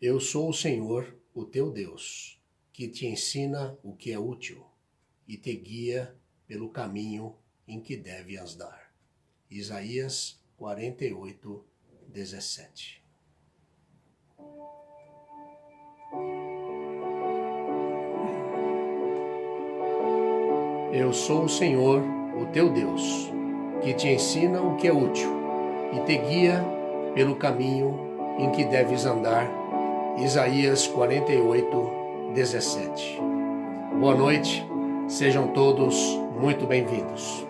Eu sou o Senhor, o teu Deus, que te ensina o que é útil e te guia pelo caminho em que deve andar. Isaías 48, 17. Eu sou o Senhor, o teu Deus, que te ensina o que é útil e te guia pelo caminho em que deves andar. Isaías 48, 17. Boa noite, sejam todos muito bem-vindos.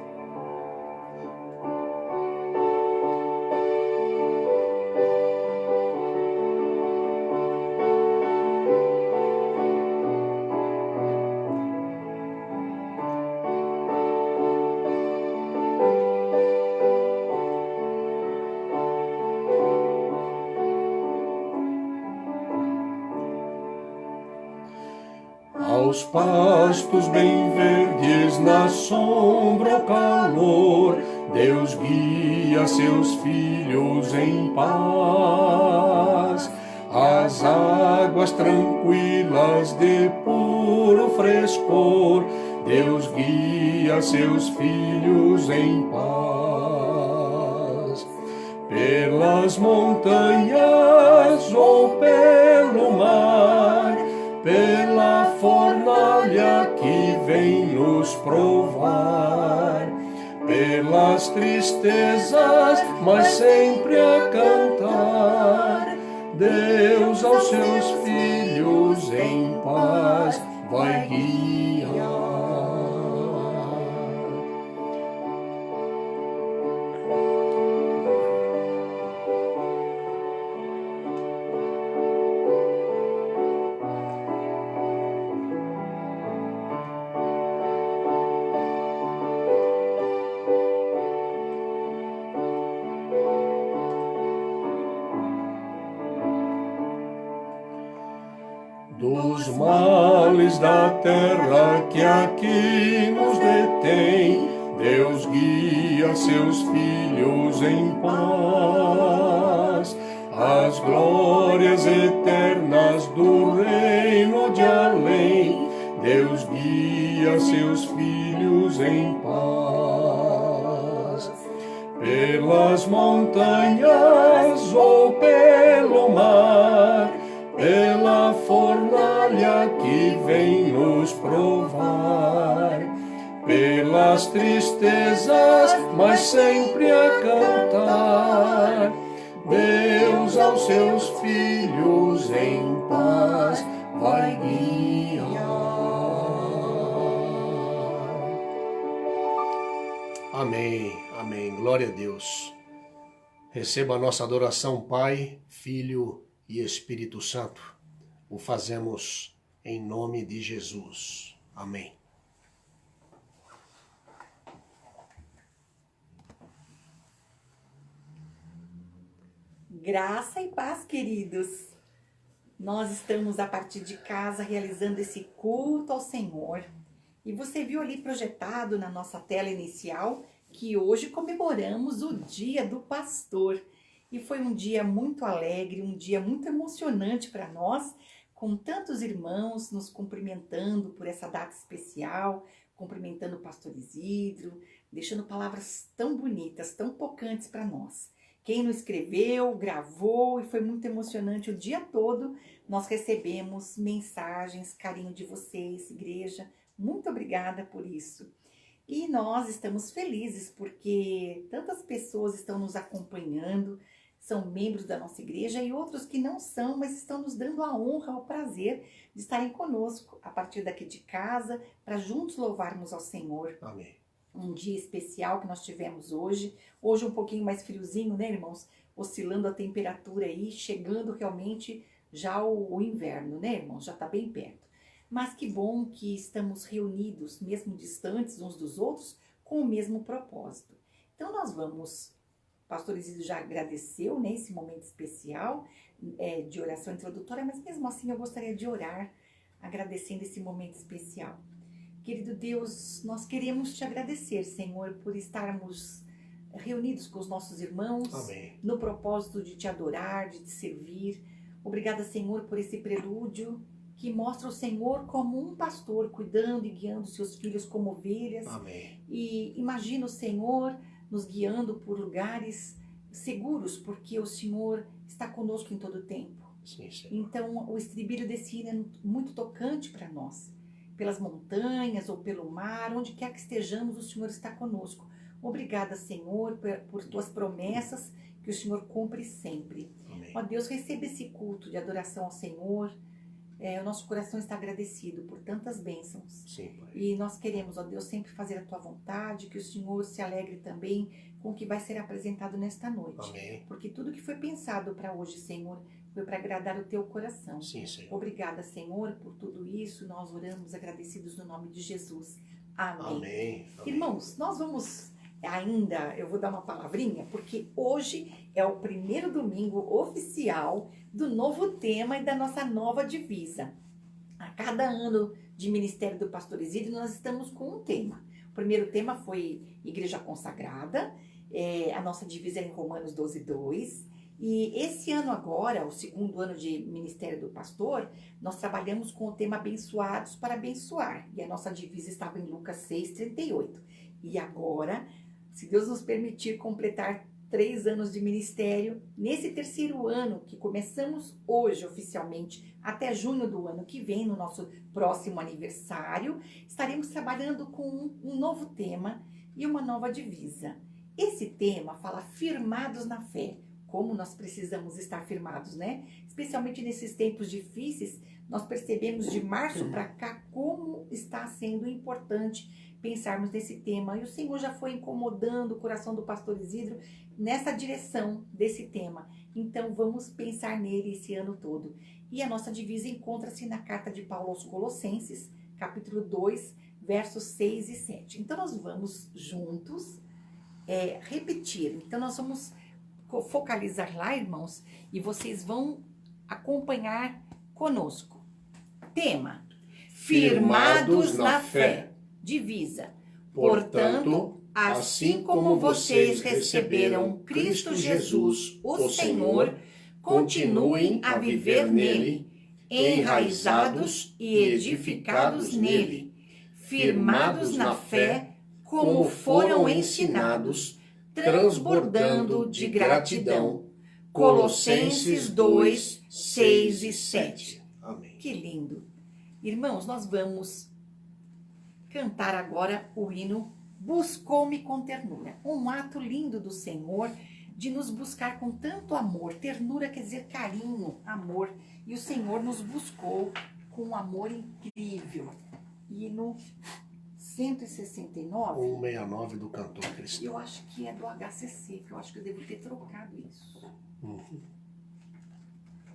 Aos pastos bem verdes, na sombra ou calor, Deus guia seus filhos em paz. As águas tranquilas de puro frescor, Deus guia seus filhos em paz. Pelas montanhas ou pelo mar, pela fornalha que vem nos provar, pelas tristezas, mas sempre a cantar, Deus aos seus filhos em paz vai guiar. Dos males da terra que aqui nos detém, Deus guia seus filhos em paz. As glórias eternas do reino de além, Deus guia seus filhos em paz. Pelas montanhas ou pelo mar, pela fornalha que vem nos provar, pelas tristezas, mas sempre a cantar, Deus aos seus filhos em paz vai guiar. Amém, amém, glória a Deus. Receba a nossa adoração, Pai, Filho e Espírito Santo. O fazemos em nome de Jesus. Amém. Graça e paz, queridos. Nós estamos a partir de casa realizando esse culto ao Senhor. E você viu ali projetado na nossa tela inicial que hoje comemoramos o Dia do Pastor. E foi um dia muito alegre, um dia muito emocionante para nós, com tantos irmãos nos cumprimentando por essa data especial, cumprimentando o pastor Isidro, deixando palavras tão bonitas, tão tocantes para nós. Quem não escreveu, gravou e foi muito emocionante o dia todo. Nós recebemos mensagens, carinho de vocês, igreja. Muito obrigada por isso. E nós estamos felizes porque tantas pessoas estão nos acompanhando, são membros da nossa igreja e outros que não são, mas estão nos dando a honra, o prazer de estarem conosco a partir daqui de casa, para juntos louvarmos ao Senhor. Amém. Um dia especial que nós tivemos hoje. Hoje um pouquinho mais friozinho, né, irmãos? Oscilando a temperatura aí, chegando realmente já o inverno, né, irmãos? Já está bem perto. Mas que bom que estamos reunidos, mesmo distantes uns dos outros, com o mesmo propósito. Então nós vamos... O pastor Isidro já agradeceu, né, esse momento especial de oração introdutória, mas mesmo assim eu gostaria de orar, agradecendo esse momento especial. Querido Deus, nós queremos te agradecer, Senhor, por estarmos reunidos com os nossos irmãos, Amém. no propósito de te adorar, de te servir. Obrigada, Senhor, por esse prelúdio que mostra o Senhor como um pastor, cuidando e guiando seus filhos como ovelhas. Amém. E imagina o Senhor nos guiando por lugares seguros, porque o Senhor está conosco em todo o tempo. Sim, Senhor. Então, o estribilho desse hino é muito tocante para nós. Pelas montanhas ou pelo mar, onde quer que estejamos, o Senhor está conosco. Obrigada, Senhor, por tuas promessas que o Senhor cumpre sempre. Amém. Ó Deus, receba esse culto de adoração ao Senhor. O nosso coração está agradecido por tantas bênçãos. Sim, Pai. E nós queremos, ó Deus, sempre fazer a tua vontade, que o Senhor se alegre também com o que vai ser apresentado nesta noite. Amém. Porque tudo que foi pensado para hoje, Senhor, foi para agradar o teu coração. Sim, Senhor. Obrigada, Senhor, por tudo isso. Nós oramos agradecidos no nome de Jesus. Amém. Amém. Amém. Irmãos, nós vamos ainda, eu vou dar uma palavrinha, porque hoje é o primeiro domingo oficial do novo tema e da nossa nova divisa. A cada ano de Ministério do Pastor Isidro, nós estamos com um tema. O primeiro tema foi Igreja Consagrada, a nossa divisa é em Romanos 12:2. E esse ano agora, o segundo ano de Ministério do Pastor, nós trabalhamos com o tema Abençoados para Abençoar. E a nossa divisa estava em Lucas 6:38. E agora, se Deus nos permitir completar 3 anos de ministério, nesse terceiro ano, que começamos hoje oficialmente, até junho do ano que vem, no nosso próximo aniversário, estaremos trabalhando com um novo tema e uma nova divisa. Esse tema fala firmados na fé, como nós precisamos estar firmados, né? Especialmente nesses tempos difíceis, nós percebemos de março para cá como está sendo importante pensarmos nesse tema. E o Senhor já foi incomodando o coração do pastor Isidro nessa direção desse tema. Então vamos pensar nele esse ano todo. E a nossa divisa encontra-se na carta de Paulo aos Colossenses, capítulo 2, versos 6 e 7. Então nós vamos juntos repetir. Então nós vamos focalizar lá, irmãos, e vocês vão acompanhar conosco. Tema: firmados na fé. Divisa: portanto, assim como vocês receberam Cristo Jesus, o Senhor, continuem a viver nele, enraizados e edificados nele, firmados na fé, como foram ensinados, transbordando de gratidão. Colossenses 2, 6 e 7. Amém. Que lindo! Irmãos, nós vamos cantar agora o hino Buscou-me com ternura. Um ato lindo do Senhor de nos buscar com tanto amor. Ternura quer dizer carinho, amor. E o Senhor nos buscou com um amor incrível. Hino 169. 169 do cantor cristão. Eu acho que é do HCC, que eu acho que eu devo ter trocado isso.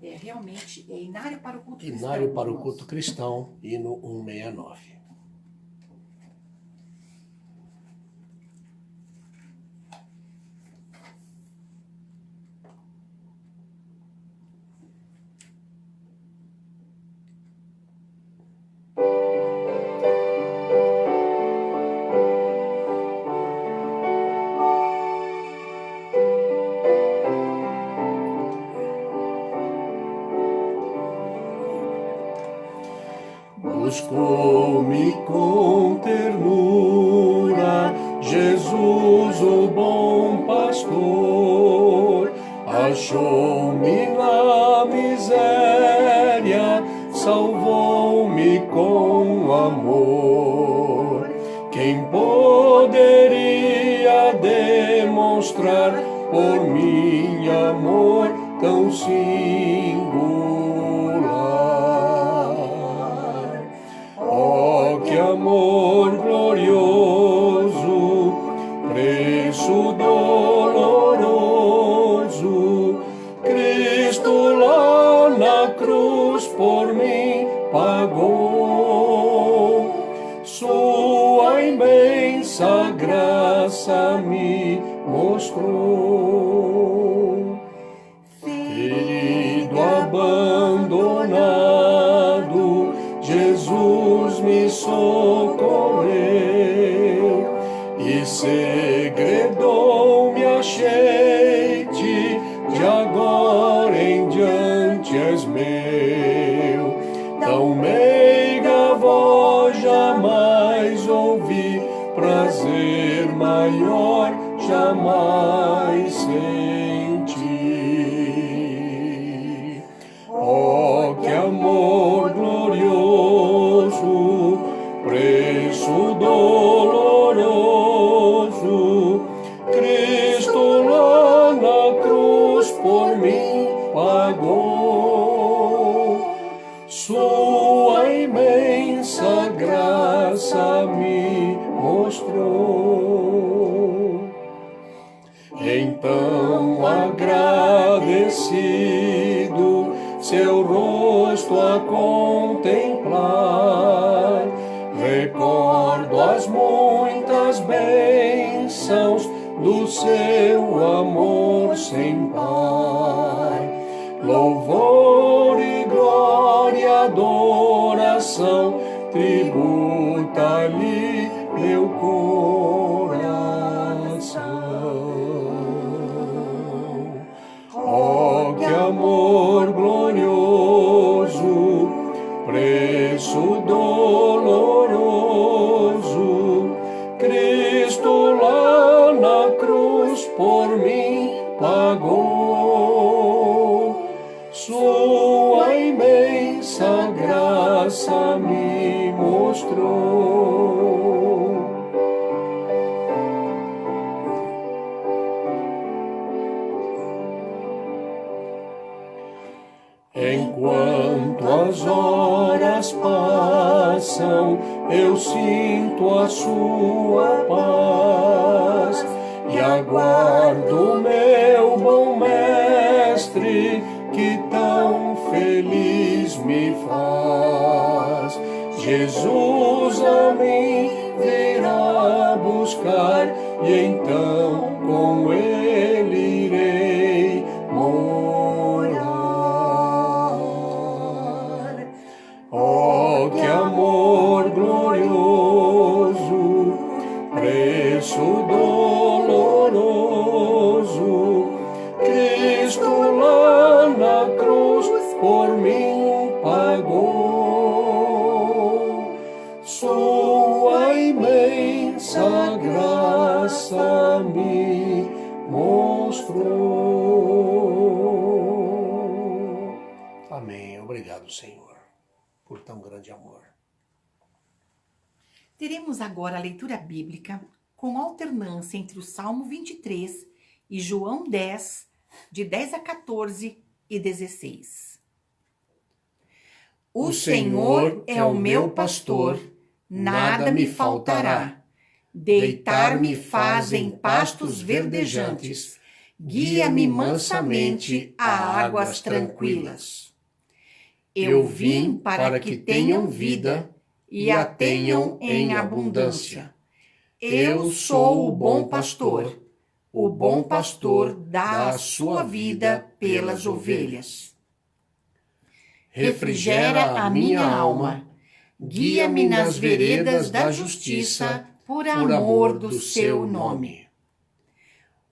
Realmente, é Inário para o Culto Cristão. Inário para o Culto Cristão, hino 169. Buscou-me com ternura, Jesus, o bom pastor, achou-me na miséria, salvou-me com amor. Quem poderia demonstrar por mim amor tão singular? Oh, que amor glorioso, preço doloroso, Cristo lá na cruz por mim pagou. Sua imensa graça me mostrou. Ferido, abandonado, Jesus me socorreu e segredou-me, achei-te, de agora em diante és tão agradecido, seu rosto a contemplar. Recordo as muitas bênçãos do seu amor sem par. Louvor e glória, adoração, tributa-lhe meu coração. Oh, que amor glorioso, preço doloroso, Cristo lá na cruz por mim pagou. Sua imensa graça me mostrou. Enquanto as horas passam, eu sinto a sua paz e aguardo meu bom mestre, que tão feliz me faz. Jesus a mim virá buscar, e então com ele irei morar. Oh, que amor glorioso, preço doloroso, Cristo lá na cruz por mim pagou. Sua imensa graça me mostrou. Amém. Obrigado, Senhor, por tão grande amor. Teremos agora a leitura bíblica com alternância entre o Salmo 23 e João 10, de 10 a 14 e 16. O Senhor é o meu pastor, nada me faltará. Deitar-me faz em pastos verdejantes, guia-me mansamente a águas tranquilas. Eu vim para que tenham vida e a tenham em abundância. Eu sou o bom pastor. O bom pastor dá a sua vida pelas ovelhas. Refrigera a minha alma, guia-me nas veredas da justiça, por amor do seu nome.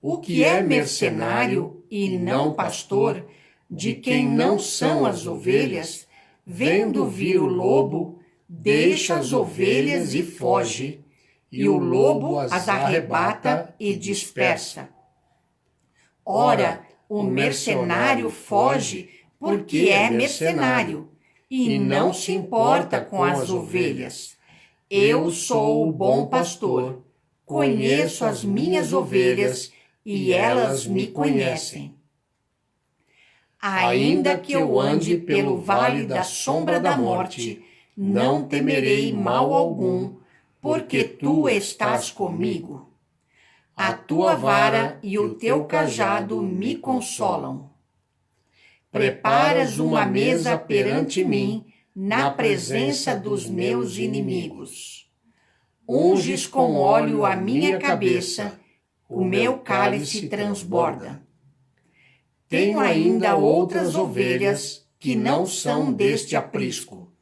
O que é mercenário e não pastor, de quem não são as ovelhas, vendo vir o lobo, deixa as ovelhas e foge, e o lobo as arrebata e dispersa. Ora, o mercenário foge porque é mercenário e não se importa com as ovelhas. Eu sou o bom pastor, conheço as minhas ovelhas e elas me conhecem. Ainda que eu ande pelo vale da sombra da morte, não temerei mal algum, porque tu estás comigo. A tua vara e o teu cajado me consolam. Preparas uma mesa perante mim, na presença dos meus inimigos. Unges com óleo a minha cabeça, o meu cálice transborda. Tenho ainda outras ovelhas que não são deste aprisco.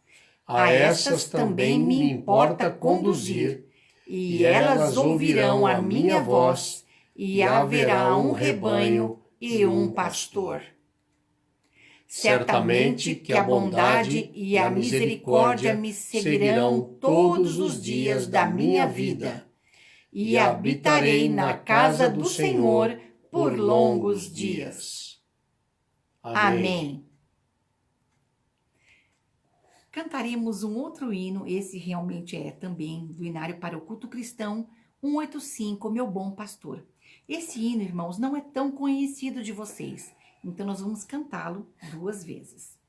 A essas também me importa conduzir, e elas ouvirão a minha voz, e haverá um rebanho e um pastor. Certamente que a bondade e a misericórdia me seguirão todos os dias da minha vida, e habitarei na casa do Senhor por longos dias. Amém. Cantaremos um outro hino, esse realmente é também do Inário para o Culto Cristão, 185, Meu Bom Pastor. Esse hino, irmãos, não é tão conhecido de vocês, então nós vamos cantá-lo 2 vezes.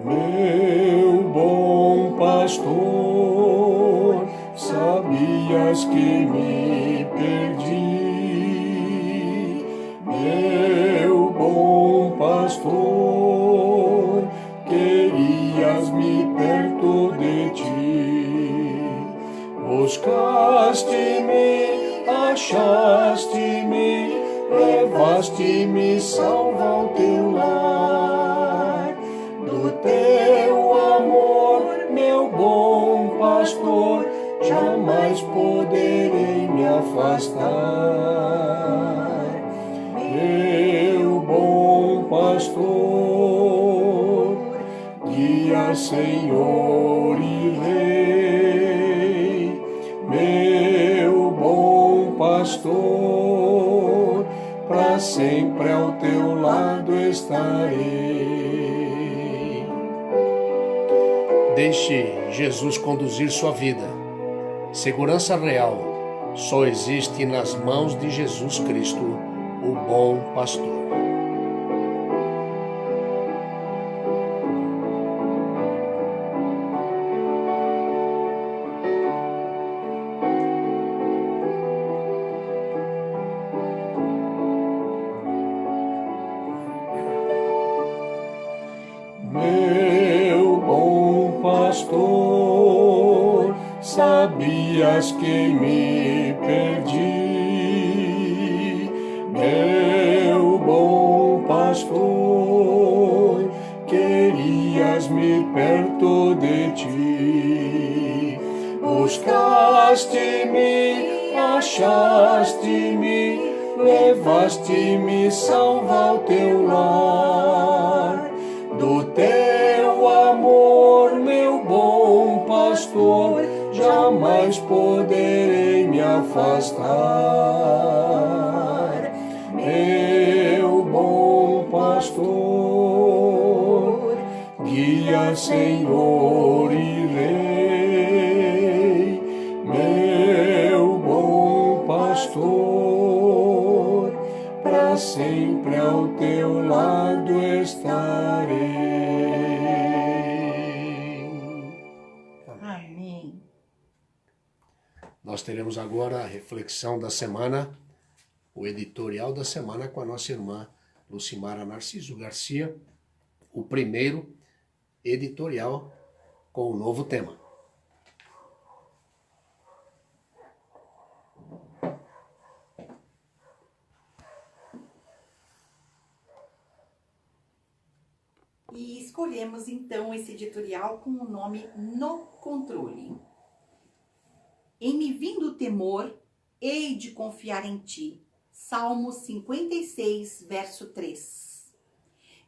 Meu bom pastor, sabias que me perdi. Meu bom pastor, querias-me perto de ti. Buscaste-me, achaste-me, levaste-me salvo ao teu lar. Do teu amor, meu bom pastor, jamais poderei me afastar. Meu bom pastor, guia, Senhor e Rei. Meu bom pastor, para sempre ao teu lado estarei. Deixe Jesus conduzir sua vida. Segurança real só existe nas mãos de Jesus Cristo, o bom pastor. Meu bom pastor, sabias que me perdi. Meu bom pastor, querias-me perto de ti. Buscaste-me, achaste-me, levaste-me salvo ao teu lar. Do teu amor, meu bom pastor, jamais poderei me afastar. Meu bom pastor, guia, Senhor e Rei. Meu bom pastor, para sempre ao teu lado estarei. Amém. Nós teremos agora a reflexão da semana, o editorial da semana com a nossa irmã Lucimara Narciso Garcia, o primeiro editorial com um novo tema. E escolhemos então esse editorial com o nome No Controle. Em me vindo o temor, hei de confiar em ti. Salmo 56, verso 3.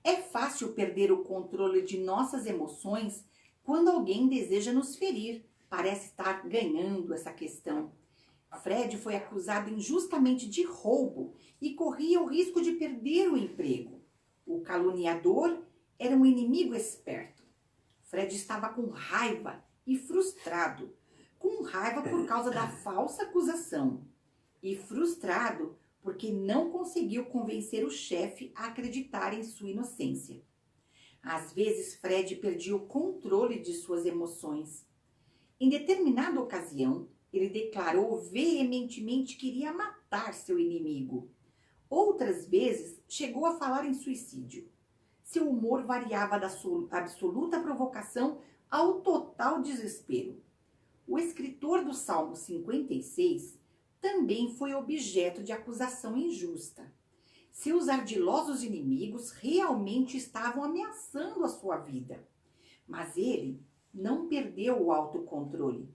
É fácil perder o controle de nossas emoções quando alguém deseja nos ferir. Parece estar ganhando essa questão. Fred foi acusado injustamente de roubo e corria o risco de perder o emprego. O caluniador era um inimigo esperto. Fred estava com raiva e frustrado. Com raiva por causa da falsa acusação. E frustrado porque não conseguiu convencer o chefe a acreditar em sua inocência. Às vezes, Fred perdia o controle de suas emoções. Em determinada ocasião, ele declarou veementemente que iria matar seu inimigo. Outras vezes, chegou a falar em suicídio. Seu humor variava da absoluta provocação ao total desespero. O escritor do Salmo 56 também foi objeto de acusação injusta. Seus ardilosos inimigos realmente estavam ameaçando a sua vida. Mas ele não perdeu o autocontrole.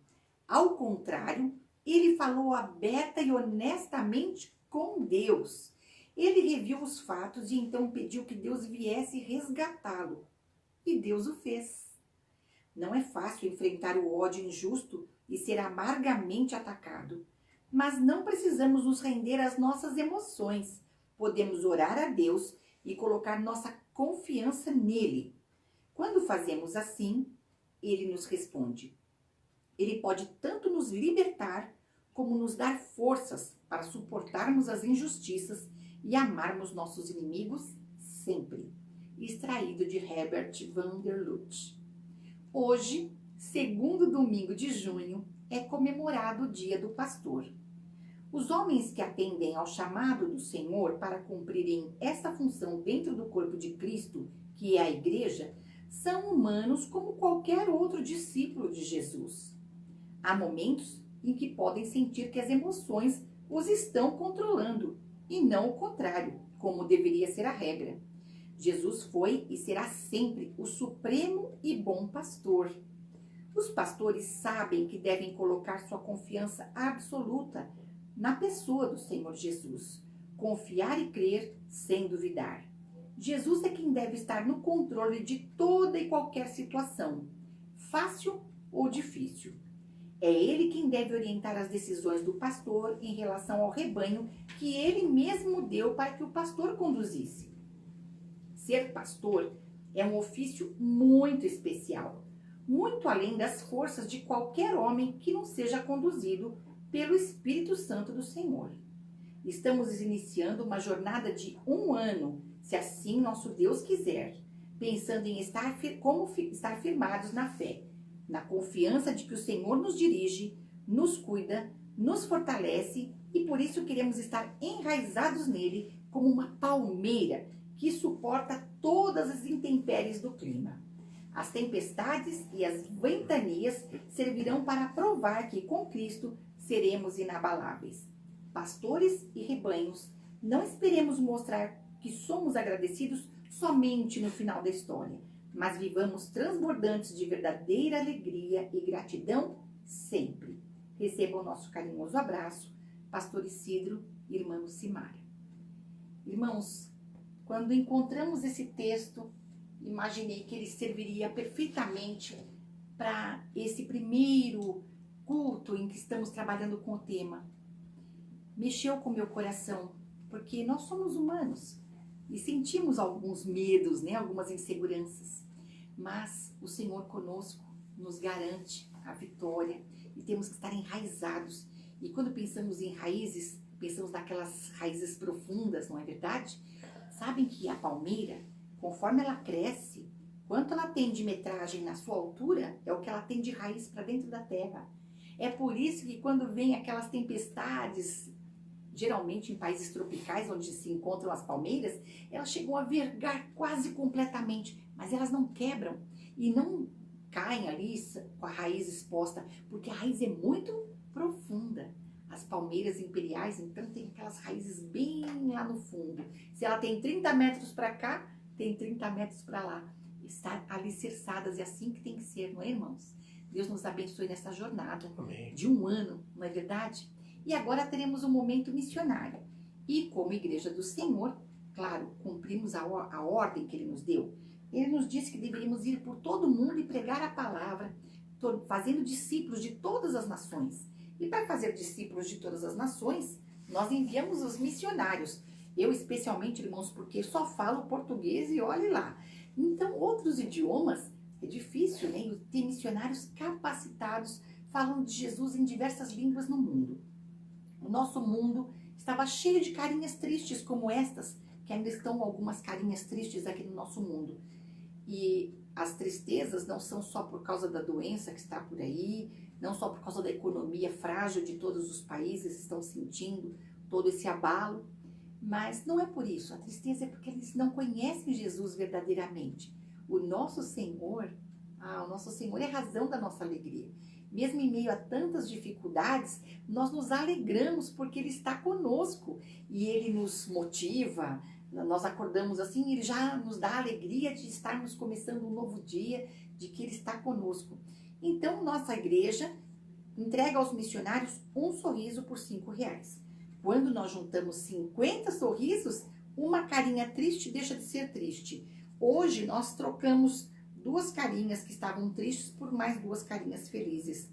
Ao contrário, ele falou aberta e honestamente com Deus. Ele reviu os fatos e então pediu que Deus viesse resgatá-lo. E Deus o fez. Não é fácil enfrentar o ódio injusto e ser amargamente atacado. Mas não precisamos nos render às nossas emoções. Podemos orar a Deus e colocar nossa confiança nele. Quando fazemos assim, ele nos responde. Ele pode tanto nos libertar como nos dar forças para suportarmos as injustiças e amarmos nossos inimigos sempre. extraído de Herbert van der Luth. Hoje, segundo domingo de junho, é comemorado o Dia do Pastor. Os homens que atendem ao chamado do Senhor para cumprirem essa função dentro do corpo de Cristo, que é a Igreja, são humanos como qualquer outro discípulo de Jesus. Há momentos em que podem sentir que as emoções os estão controlando, e não o contrário, como deveria ser a regra. Jesus foi e será sempre o supremo e bom pastor. Os pastores sabem que devem colocar sua confiança absoluta na pessoa do Senhor Jesus, confiar e crer sem duvidar. Jesus é quem deve estar no controle de toda e qualquer situação, fácil ou difícil. É ele quem deve orientar as decisões do pastor em relação ao rebanho que ele mesmo deu para que o pastor conduzisse. Ser pastor é um ofício muito especial, muito além das forças de qualquer homem que não seja conduzido pelo Espírito Santo do Senhor. Estamos iniciando uma jornada de 1 ano, se assim nosso Deus quiser, pensando em estar firmados na fé, na confiança de que o Senhor nos dirige, nos cuida, nos fortalece e por isso queremos estar enraizados nele como uma palmeira que suporta todas as intempéries do clima. As tempestades e as ventanias servirão para provar que com Cristo seremos inabaláveis. Pastores e rebanhos, não esperemos mostrar que somos agradecidos somente no final da história, mas vivamos transbordantes de verdadeira alegria e gratidão sempre. Receba o nosso carinhoso abraço, Pastor Isidro e irmã Lucimara. Irmãos, quando encontramos esse texto, imaginei que ele serviria perfeitamente para esse primeiro culto em que estamos trabalhando com o tema. Mexeu com meu coração, porque nós somos humanos e sentimos alguns medos, algumas inseguranças. Mas o Senhor conosco nos garante a vitória e temos que estar enraizados. E quando pensamos em raízes, pensamos naquelas raízes profundas, não é verdade? Sabem que a palmeira, conforme ela cresce, quanto ela tem de metragem na sua altura, é o que ela tem de raiz para dentro da terra. É por isso que quando vem aquelas tempestades, geralmente em países tropicais onde se encontram as palmeiras, elas chegam a vergar quase completamente, mas elas não quebram e não caem ali com a raiz exposta, porque a raiz é muito profunda. As palmeiras imperiais, então, tem aquelas raízes bem lá no fundo. Se ela tem 30 metros para cá, tem 30 metros para lá. Estar alicerçadas, é assim que tem que ser, não é, irmãos? Deus nos abençoe nessa jornada. Amém. De 1 ano, não é verdade? E agora teremos um momento missionário. E como Igreja do Senhor, claro, cumprimos a ordem que Ele nos deu. Ele nos disse que deveríamos ir por todo mundo e pregar a palavra, fazendo discípulos de todas as nações. E para fazer discípulos de todas as nações, nós enviamos os missionários. Eu especialmente, irmãos, porque só falo português e olhe lá. Então, outros idiomas, é difícil, né? Ter missionários capacitados falando de Jesus em diversas línguas no mundo. O nosso mundo estava cheio de carinhas tristes como estas, que ainda estão algumas carinhas tristes aqui no nosso mundo. E as tristezas não são só por causa da doença que está por aí, não só por causa da economia frágil de todos os países que estão sentindo todo esse abalo, mas não é por isso. A tristeza é porque eles não conhecem Jesus verdadeiramente. O nosso Senhor é a razão da nossa alegria. Mesmo em meio a tantas dificuldades, nós nos alegramos porque Ele está conosco e Ele nos motiva. Nós acordamos assim, Ele já nos dá a alegria de estarmos começando um novo dia, de que Ele está conosco. Então, nossa igreja entrega aos missionários um sorriso por R$5. Quando nós juntamos 50 sorrisos, uma carinha triste deixa de ser triste. Hoje, nós trocamos 2 carinhas que estavam tristes por mais 2 carinhas felizes.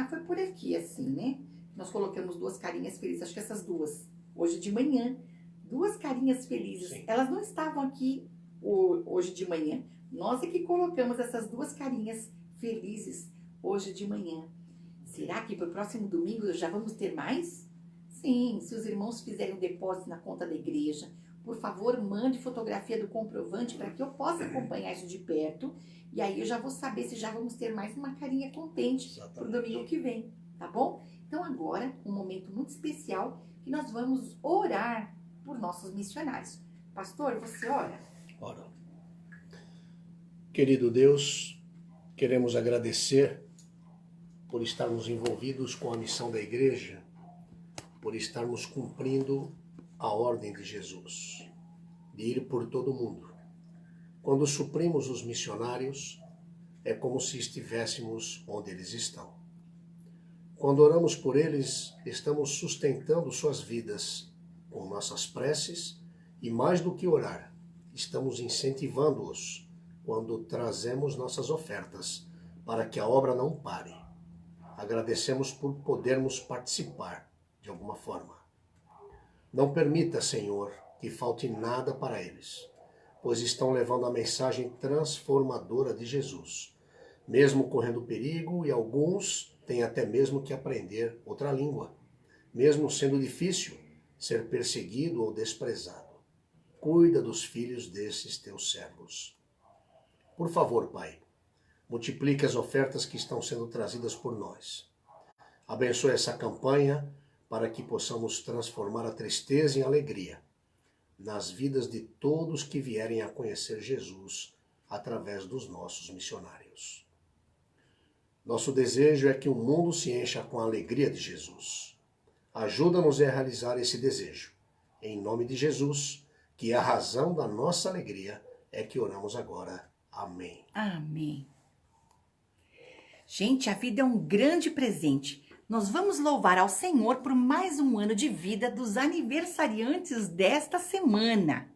Foi por aqui assim, né? Nós colocamos 2 carinhas felizes, acho que essas 2, hoje de manhã. 2 carinhas felizes. Sim. Elas não estavam aqui hoje de manhã. Nós é que colocamos essas 2 carinhas felizes hoje de manhã. Será que para o próximo domingo já vamos ter mais? Sim, se os irmãos fizerem um depósito na conta da igreja, por favor, mande fotografia do comprovante para que eu possa acompanhar isso de perto. E aí eu já vou saber se já vamos ter mais uma carinha contente para o domingo que vem, tá bom? Então agora, um momento muito especial que nós vamos orar por nossos missionários. Pastor, você ora? Ora. Querido Deus, queremos agradecer por estarmos envolvidos com a missão da igreja, por estarmos cumprindo a ordem de Jesus, de ir por todo o mundo. Quando suprimos os missionários, é como se estivéssemos onde eles estão. Quando oramos por eles, estamos sustentando suas vidas com nossas preces e, mais do que orar, estamos incentivando-os quando trazemos nossas ofertas para que a obra não pare. Agradecemos por podermos participar de alguma forma. Não permita, Senhor, que falte nada para eles, pois estão levando a mensagem transformadora de Jesus, mesmo correndo perigo, e alguns têm até mesmo que aprender outra língua, mesmo sendo difícil ser perseguido ou desprezado. Cuida dos filhos desses teus servos. Por favor, Pai, multiplique as ofertas que estão sendo trazidas por nós. Abençoe essa campanha para que possamos transformar a tristeza em alegria nas vidas de todos que vierem a conhecer Jesus através dos nossos missionários. Nosso desejo é que o mundo se encha com a alegria de Jesus. Ajuda-nos a realizar esse desejo. Em nome de Jesus, que é a razão da nossa alegria, é que oramos agora. Amém. Amém. Gente, a vida é um grande presente. Nós vamos louvar ao Senhor por mais um ano de vida dos aniversariantes desta semana.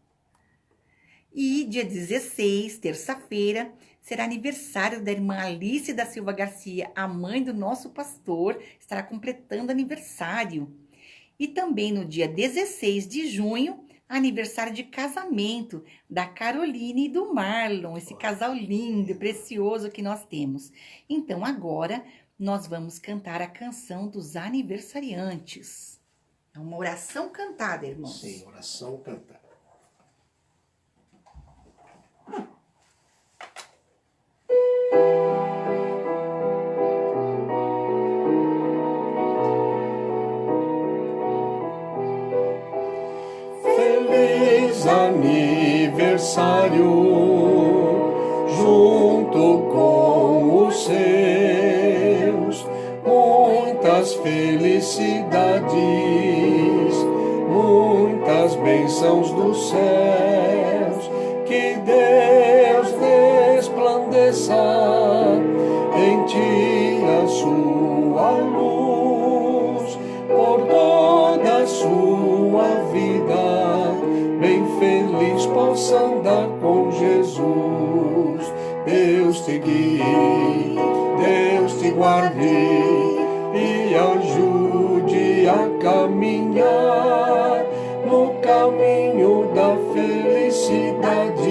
E dia 16, terça-feira, será aniversário da irmã Alice da Silva Garcia, a mãe do nosso pastor, estará completando aniversário. E também no dia 16 de junho, aniversário de casamento da Caroline e do Marlon, esse casal lindo e precioso que nós temos. Então agora nós vamos cantar a canção dos aniversariantes. É uma oração cantada, irmãos. Sim, oração cantada. Feliz aniversário, junto com os seus, muitas felicidades, muitas bênçãos dos céus, que Deus resplandeça em ti a sua luz, por toda a sua vida, bem feliz possa andar com Jesus. Deus te guie, Deus te guarde e ajude a caminhar no caminho da felicidade,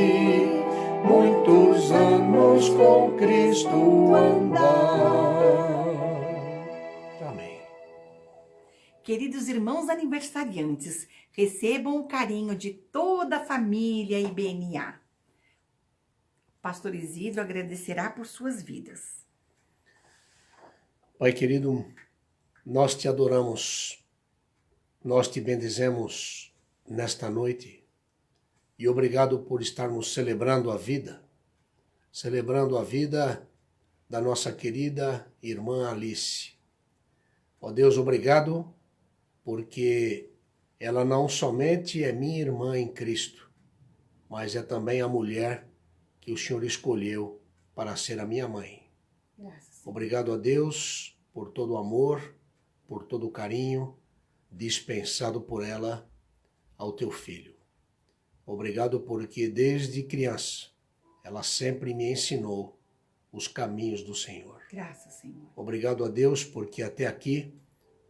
muitos anos com Cristo andar. Amém. Queridos irmãos aniversariantes, recebam o carinho de toda a família IBNA. Pastor Isidro agradecerá por suas vidas. Pai querido, nós te adoramos, nós te bendizemos nesta noite e obrigado por estarmos celebrando a vida da nossa querida irmã Alice. Ó Deus, obrigado porque ela não somente é minha irmã em Cristo, mas é também a mulher que o Senhor escolheu para ser a minha mãe. Graças. Obrigado a Deus por todo o amor, por todo o carinho dispensado por ela ao teu filho. Obrigado porque desde criança ela sempre me ensinou os caminhos do Senhor. Graças, Senhor. Obrigado a Deus porque até aqui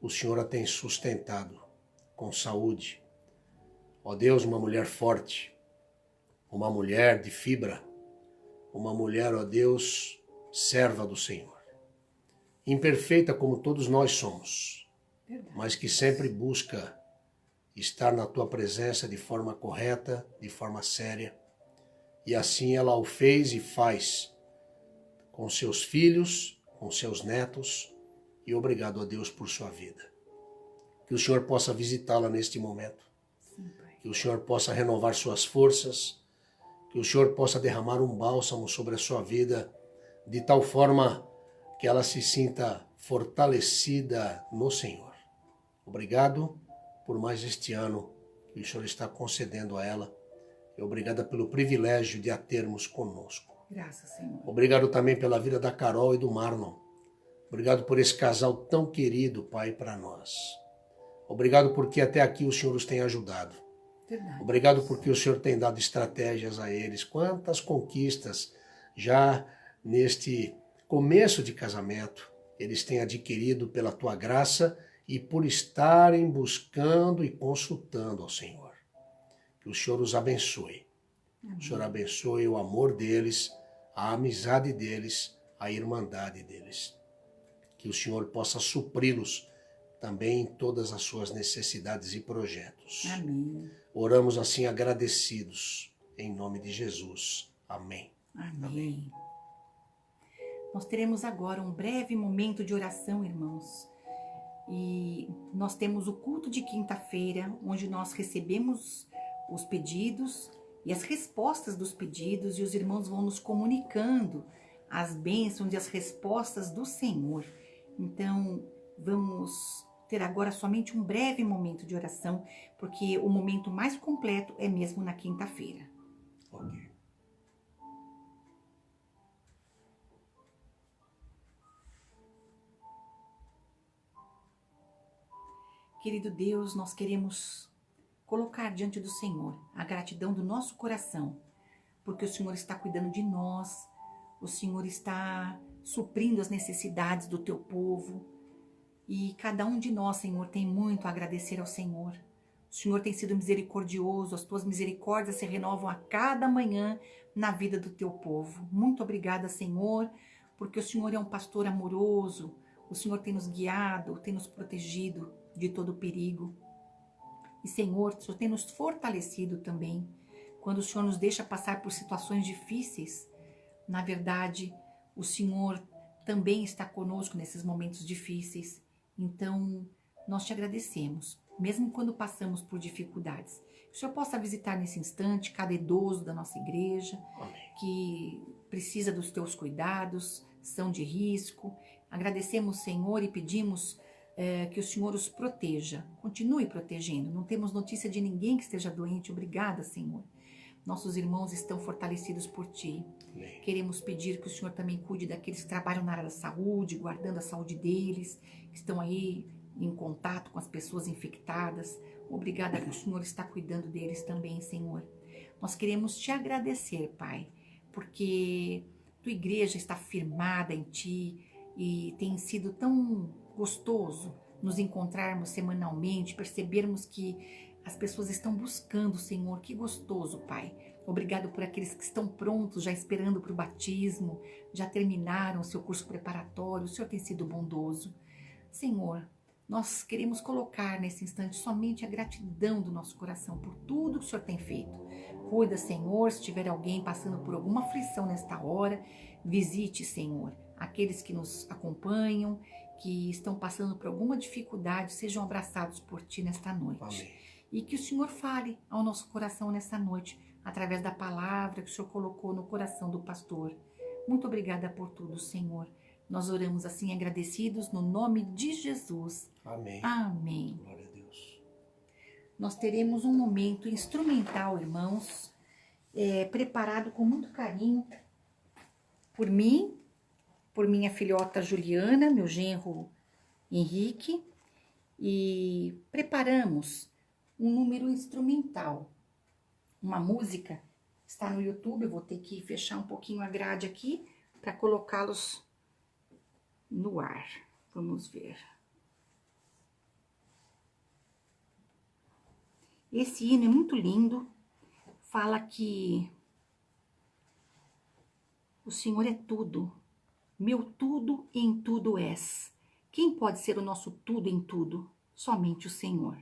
o Senhor a tem sustentado com saúde. Ó Deus, uma mulher forte, uma mulher de fibra, uma mulher, ó Deus, serva do Senhor. Imperfeita como todos nós somos, Verdade. mas que sempre busca estar na tua presença de forma correta, de forma séria. E assim ela o fez e faz com seus filhos, com seus netos, e obrigado a Deus por sua vida. Que o Senhor possa visitá-la neste momento. Sim, Pai. Que o Senhor possa renovar suas forças, que o Senhor possa derramar um bálsamo sobre a sua vida, de tal forma que ela se sinta fortalecida no Senhor. Obrigado por mais este ano que o Senhor está concedendo a ela. E obrigado pelo privilégio de a termos conosco. Graças, Senhor. Obrigado também pela vida da Carol e do Marlon. Obrigado por esse casal tão querido, Pai, para nós. Obrigado porque até aqui o Senhor os tem ajudado. Verdade. Obrigado porque o Senhor tem dado estratégias a eles. Quantas conquistas já neste começo de casamento eles têm adquirido pela tua graça e por estarem buscando e consultando ao Senhor. Que o Senhor os abençoe. Amém. O Senhor abençoe o amor deles, a amizade deles, a irmandade deles. Que o Senhor possa supri-los também em todas as suas necessidades e projetos. Amém. Oramos assim agradecidos, em nome de Jesus. Amém. Amém. Nós teremos agora um breve momento de oração, irmãos. E nós temos o culto de quinta-feira, onde nós recebemos os pedidos e as respostas dos pedidos, e os irmãos vão nos comunicando as bênçãos e as respostas do Senhor. Então, vamos ter agora somente um breve momento de oração, porque o momento mais completo é mesmo na quinta-feira. Ok. Querido Deus, nós queremos colocar diante do Senhor a gratidão do nosso coração, porque o Senhor está cuidando de nós, o Senhor está suprindo as necessidades do teu povo, e cada um de nós, Senhor, tem muito a agradecer ao Senhor. O Senhor tem sido misericordioso, as tuas misericórdias se renovam a cada manhã na vida do teu povo. Muito obrigada, Senhor, porque o Senhor é um pastor amoroso, o Senhor tem nos guiado, tem nos protegido de todo perigo. E, Senhor, o Senhor tem nos fortalecido também. Quando o Senhor nos deixa passar por situações difíceis, na verdade, o Senhor também está conosco nesses momentos difíceis. Então, nós te agradecemos, mesmo quando passamos por dificuldades. Que o Senhor possa visitar nesse instante cada idoso da nossa igreja, que precisa dos teus cuidados, são de risco. Agradecemos, Senhor, e pedimos que o Senhor os proteja. Continue protegendo. Não temos notícia de ninguém que esteja doente. Obrigada, Senhor. Nossos irmãos estão fortalecidos por Ti. Amém. Queremos pedir que o Senhor também cuide daqueles que trabalham na área da saúde, guardando a saúde deles, que estão aí em contato com as pessoas infectadas. Obrigada que o Senhor está cuidando deles também, Senhor. Nós queremos Te agradecer, Pai, porque Tua igreja está firmada em Ti e tem sido tão gostoso nos encontrarmos semanalmente, percebermos que as pessoas estão buscando o Senhor. Que gostoso, Pai. Obrigado por aqueles que estão prontos, já esperando para o batismo, já terminaram o seu curso preparatório. O Senhor tem sido bondoso. Senhor, nós queremos colocar nesse instante somente a gratidão do nosso coração por tudo que o Senhor tem feito. Cuida, Senhor, se tiver alguém passando por alguma aflição nesta hora, visite, Senhor, aqueles que nos acompanham, que estão passando por alguma dificuldade, sejam abraçados por Ti nesta noite. Amém. E que o Senhor fale ao nosso coração nesta noite, através da palavra que o Senhor colocou no coração do pastor. Muito obrigada por tudo, Senhor. Nós oramos assim agradecidos no nome de Jesus. Amém. Amém. Glória a Deus. Nós teremos um momento instrumental, irmãos, preparado com muito carinho por mim, por minha filhota Juliana, meu genro Henrique, e preparamos um número instrumental, uma música, está no YouTube. Eu vou ter que fechar um pouquinho a grade aqui para colocá-los no ar. Vamos ver. Esse hino é muito lindo, fala que o Senhor é tudo, meu tudo em tudo és. Quem pode ser o nosso tudo em tudo? Somente o Senhor.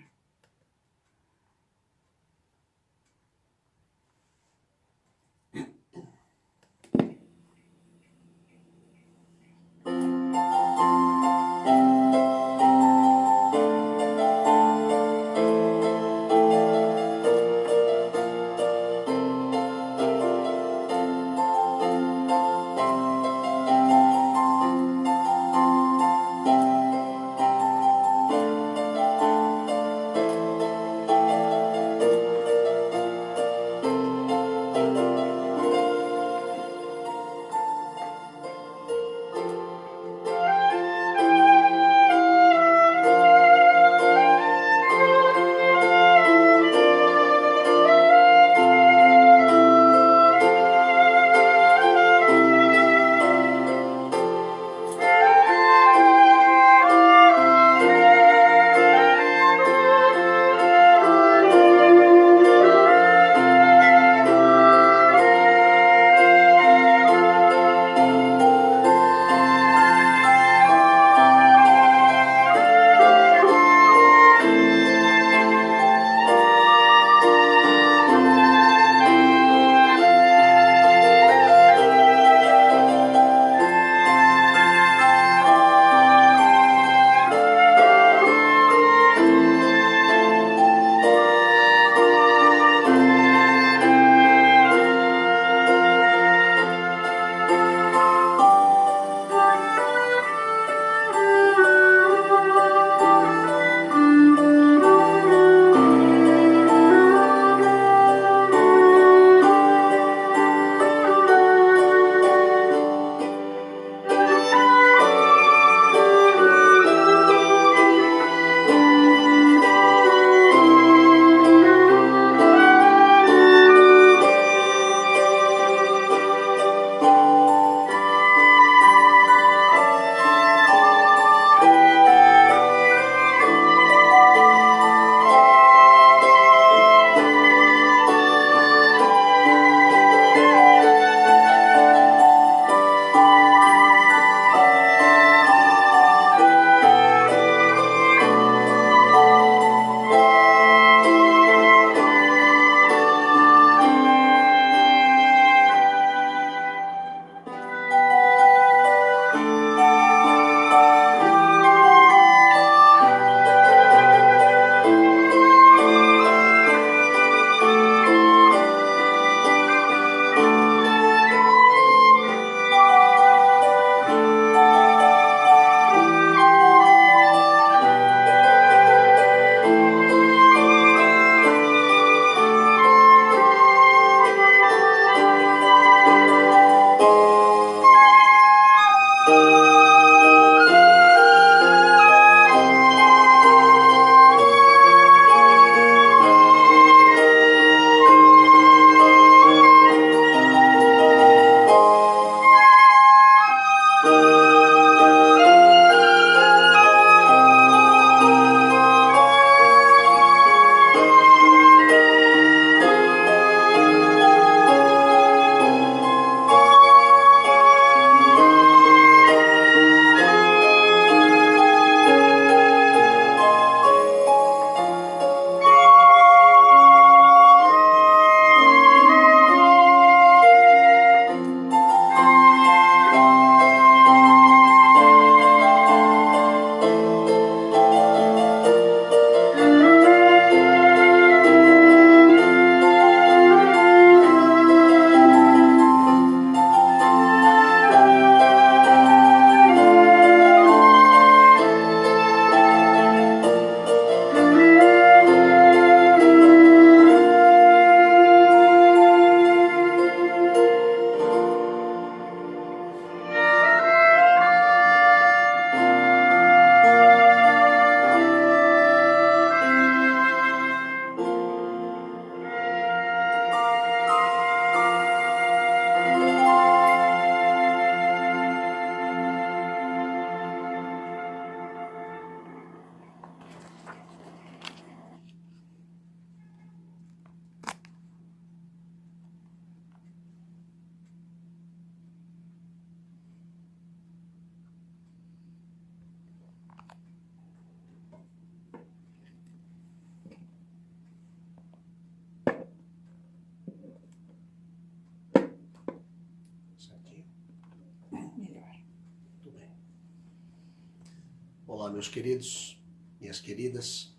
Olá, meus queridos, minhas queridas.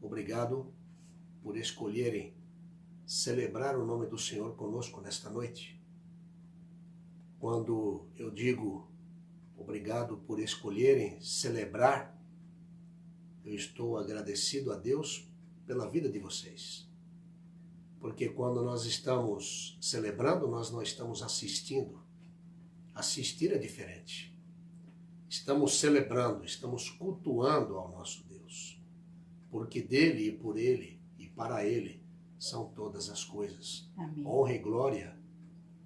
Obrigado por escolherem celebrar o nome do Senhor conosco nesta noite. Quando eu digo obrigado por escolherem celebrar, eu estou agradecido a Deus pela vida de vocês. Porque quando nós estamos celebrando, nós não estamos assistindo. Assistir é diferente. Estamos celebrando, estamos cultuando ao nosso Deus. Porque dele e por ele e para ele são todas as coisas. Amém. Honra e glória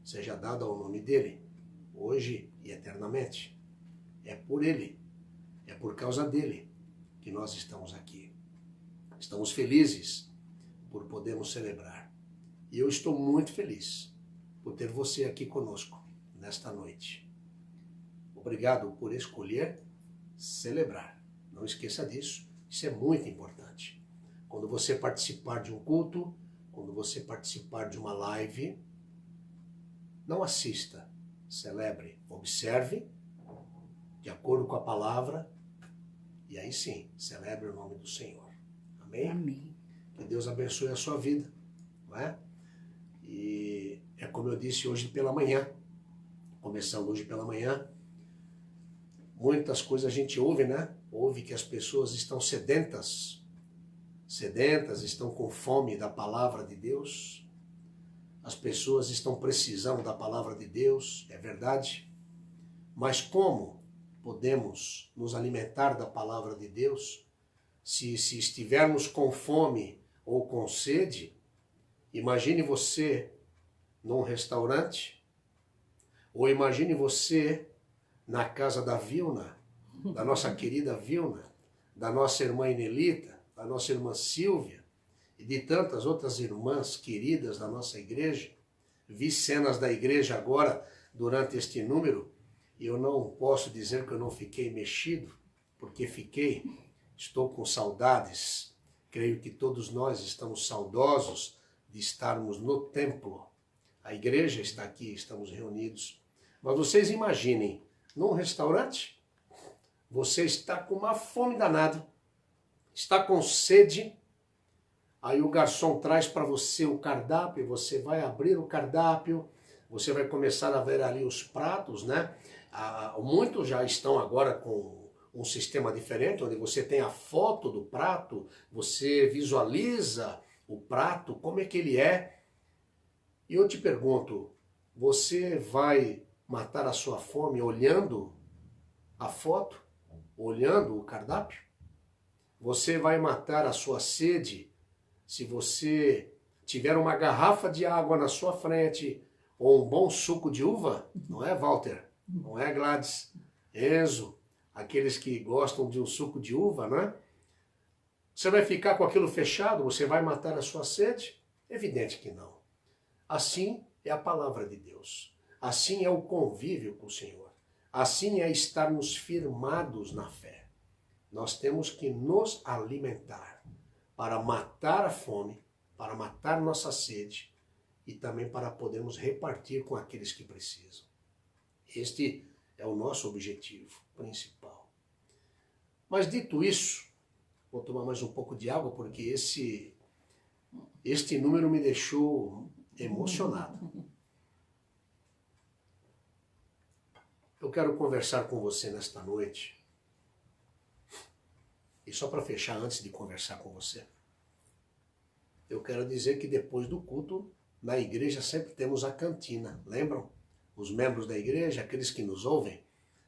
seja dada ao nome dele, hoje e eternamente. É por ele, é por causa dele que nós estamos aqui. Estamos felizes por podermos celebrar. E eu estou muito feliz por ter você aqui conosco nesta noite. Obrigado por escolher celebrar. Não esqueça disso, isso é muito importante. Quando você participar de um culto, quando você participar de uma live, não assista, celebre, observe, de acordo com a palavra, e aí sim, celebre o nome do Senhor. Amém? Amém. Que Deus abençoe a sua vida, não é? E é como eu disse hoje pela manhã, começando hoje pela manhã, muitas coisas a gente ouve, né? Ouve que as pessoas estão sedentas, estão com fome da palavra de Deus. As pessoas estão precisando da palavra de Deus, é verdade. Mas como podemos nos alimentar da palavra de Deus se estivermos com fome ou com sede? Imagine você num restaurante, ou imagine você na casa da Vilna, da nossa querida Vilna, da nossa irmã Inelita, da nossa irmã Silvia e de tantas outras irmãs queridas da nossa igreja. Vi cenas da igreja agora durante este número e eu não posso dizer que eu não fiquei mexido, porque fiquei, estou com saudades. Creio que todos nós estamos saudosos de estarmos no templo. A igreja está aqui, estamos reunidos. Mas vocês imaginem, num restaurante, você está com uma fome danada, está com sede, aí o garçom traz para você o cardápio, você vai abrir o cardápio, você vai começar a ver ali os pratos, né? Muitos já estão agora com um sistema diferente, onde você tem a foto do prato, você visualiza o prato, como é que ele é. E eu te pergunto, você vai matar a sua fome olhando a foto, olhando o cardápio? Você vai matar a sua sede se você tiver uma garrafa de água na sua frente ou um bom suco de uva? Não é, Walter? Não é, Gladys? Enzo? Aqueles que gostam de um suco de uva, né? Você vai ficar com aquilo fechado? Você vai matar a sua sede? Evidente que não. Assim é a palavra de Deus. Assim é o convívio com o Senhor. Assim é estarmos firmados na fé. Nós temos que nos alimentar para matar a fome, para matar nossa sede e também para podermos repartir com aqueles que precisam. Este é o nosso objetivo principal. Mas dito isso, vou tomar mais um pouco de água porque este número me deixou emocionado. Eu quero conversar com você nesta noite. E só para fechar, antes de conversar com você, eu quero dizer que depois do culto, na igreja sempre temos a cantina. Lembram? Os membros da igreja, aqueles que nos ouvem,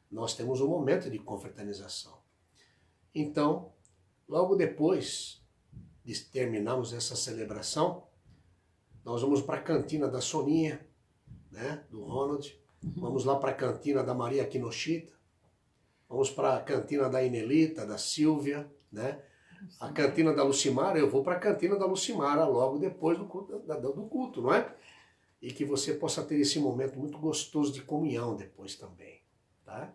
nós temos um momento de confraternização. Então, logo depois de terminarmos essa celebração, nós vamos para a cantina da Soninha, né, do Ronald. Vamos lá para a cantina da Maria Kinoshita. Vamos para a cantina da Inelita, da Silvia, né? A cantina da Lucimara, eu vou para a cantina da Lucimara logo depois do culto, não é? E que você possa ter esse momento muito gostoso de comunhão depois também, tá?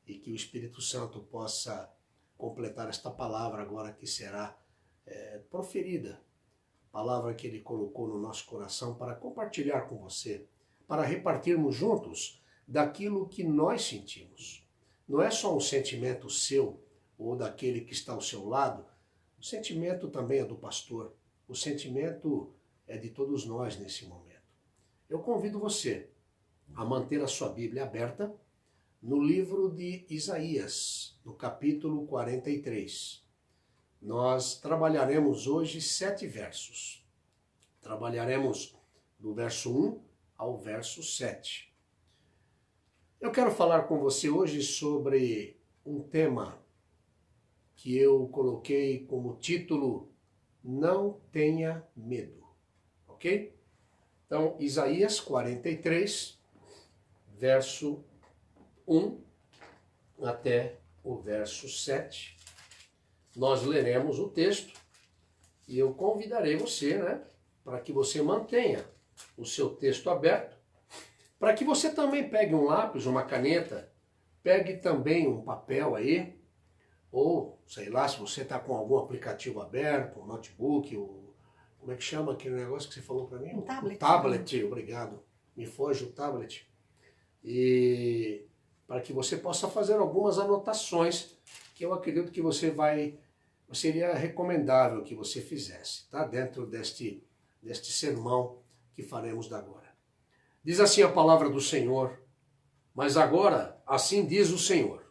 E que o Espírito Santo possa completar esta palavra agora que será proferida. Palavra que Ele colocou no nosso coração para compartilhar com você, para repartirmos juntos daquilo que nós sentimos, não é só um sentimento seu ou daquele que está ao seu lado, o sentimento também é do pastor, o sentimento é de todos nós nesse momento. Eu convido você a manter a sua Bíblia aberta no livro de Isaías, no capítulo 43. Nós trabalharemos hoje 7 versos. Trabalharemos do verso 1 ao verso 7. Eu quero falar com você hoje sobre um tema que eu coloquei como título: Não tenha medo, ok? Então, Isaías 43, verso 1 até o verso 7. Nós leremos o texto e eu convidarei você, para que você mantenha o seu texto aberto, para que você também pegue um lápis, uma caneta, pegue também um papel aí, ou, sei lá, se você está com algum aplicativo aberto, um notebook, como é que chama aquele negócio que você falou para mim? Um tablet. O tablet, obrigado. Me foge o tablet. E para que você possa fazer algumas anotações que eu acredito que seria recomendável que você fizesse, tá? Dentro deste sermão que faremos da agora. Diz assim a palavra do Senhor: mas agora, assim diz o Senhor,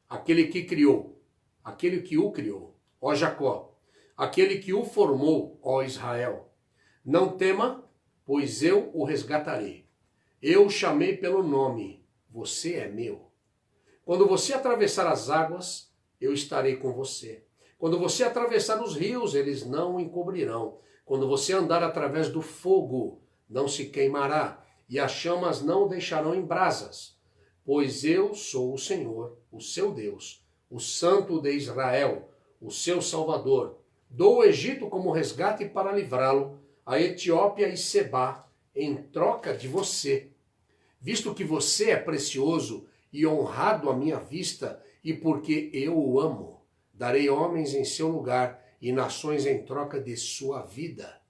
aquele que criou, aquele que o criou, ó Jacó, aquele que o formou, ó Israel. Não tema, pois eu o resgatarei. Eu o chamei pelo nome, você é meu. Quando você atravessar as águas, eu estarei com você. Quando você atravessar os rios, eles não o encobrirão. Quando você andar através do fogo, não se queimará, e as chamas não o deixarão em brasas. Pois eu sou o Senhor, o seu Deus, o Santo de Israel, o seu Salvador. Dou o Egito como resgate para livrá-lo, a Etiópia e Sebá, em troca de você. Visto que você é precioso e honrado à minha vista, e porque eu o amo, darei homens em seu lugar e nações em troca de sua vida.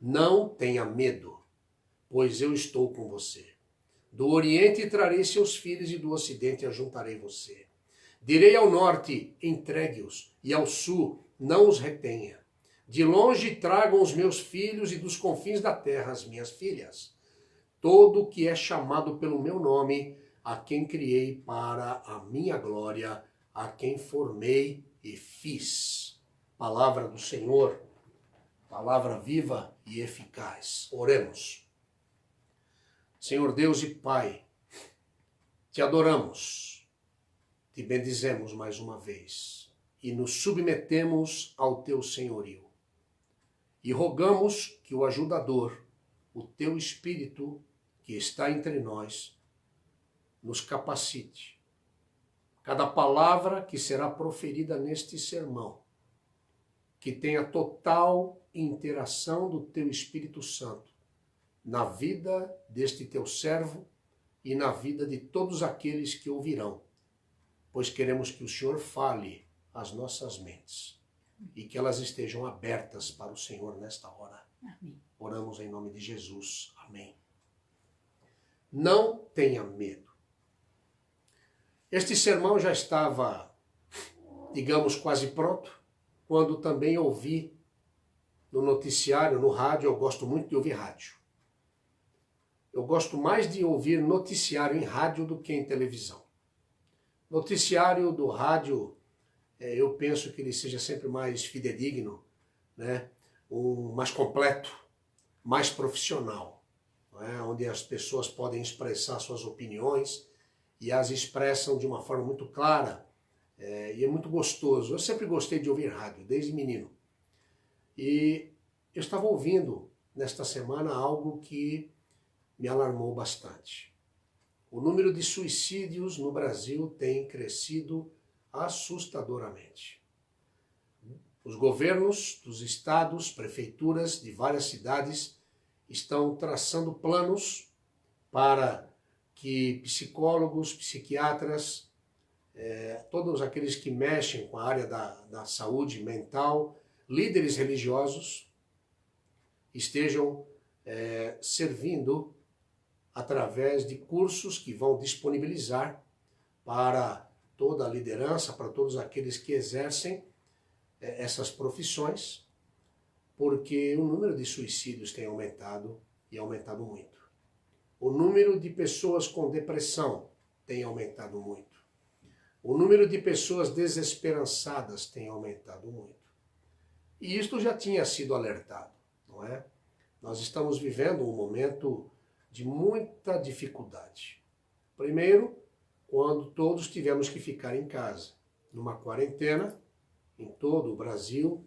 Não tenha medo, pois eu estou com você. Do Oriente trarei seus filhos e do Ocidente ajuntarei você. Direi ao Norte, entregue-os, e ao Sul, não os retenha. De longe tragam os meus filhos e dos confins da terra as minhas filhas. Todo o que é chamado pelo meu nome, a quem criei para a minha glória, a quem formei e fiz. Palavra do Senhor, palavra viva e eficaz. Oremos. Senhor Deus e Pai, te adoramos, te bendizemos mais uma vez e nos submetemos ao teu senhorio. E rogamos que o ajudador, o teu Espírito que está entre nós, nos capacite. Cada palavra que será proferida neste sermão, que tenha total interação do teu Espírito Santo na vida deste teu servo e na vida de todos aqueles que ouvirão, pois queremos que o Senhor fale às nossas mentes e que elas estejam abertas para o Senhor nesta hora. Amém. Oramos em nome de Jesus. Amém. Não tenha medo. Este sermão já estava, digamos, quase pronto, quando também ouvi no noticiário, no rádio. Eu gosto muito de ouvir rádio. Eu gosto mais de ouvir noticiário em rádio do que em televisão. Noticiário do rádio, eu penso que ele seja sempre mais fidedigno, mais completo, mais profissional, onde as pessoas podem expressar suas opiniões e as expressam de uma forma muito clara, e é muito gostoso. Eu sempre gostei de ouvir rádio, desde menino. E eu estava ouvindo nesta semana algo que me alarmou bastante. O número de suicídios no Brasil tem crescido assustadoramente. Os governos dos estados, prefeituras de várias cidades estão traçando planos para que psicólogos, psiquiatras, todos aqueles que mexem com a área da saúde mental, líderes religiosos, estejam servindo através de cursos que vão disponibilizar para toda a liderança, para todos aqueles que exercem essas profissões, porque o número de suicídios tem aumentado e aumentado muito. O número de pessoas com depressão tem aumentado muito. O número de pessoas desesperançadas tem aumentado muito. E isto já tinha sido alertado, não é? Nós estamos vivendo um momento de muita dificuldade. Primeiro, quando todos tivemos que ficar em casa, numa quarentena, em todo o Brasil,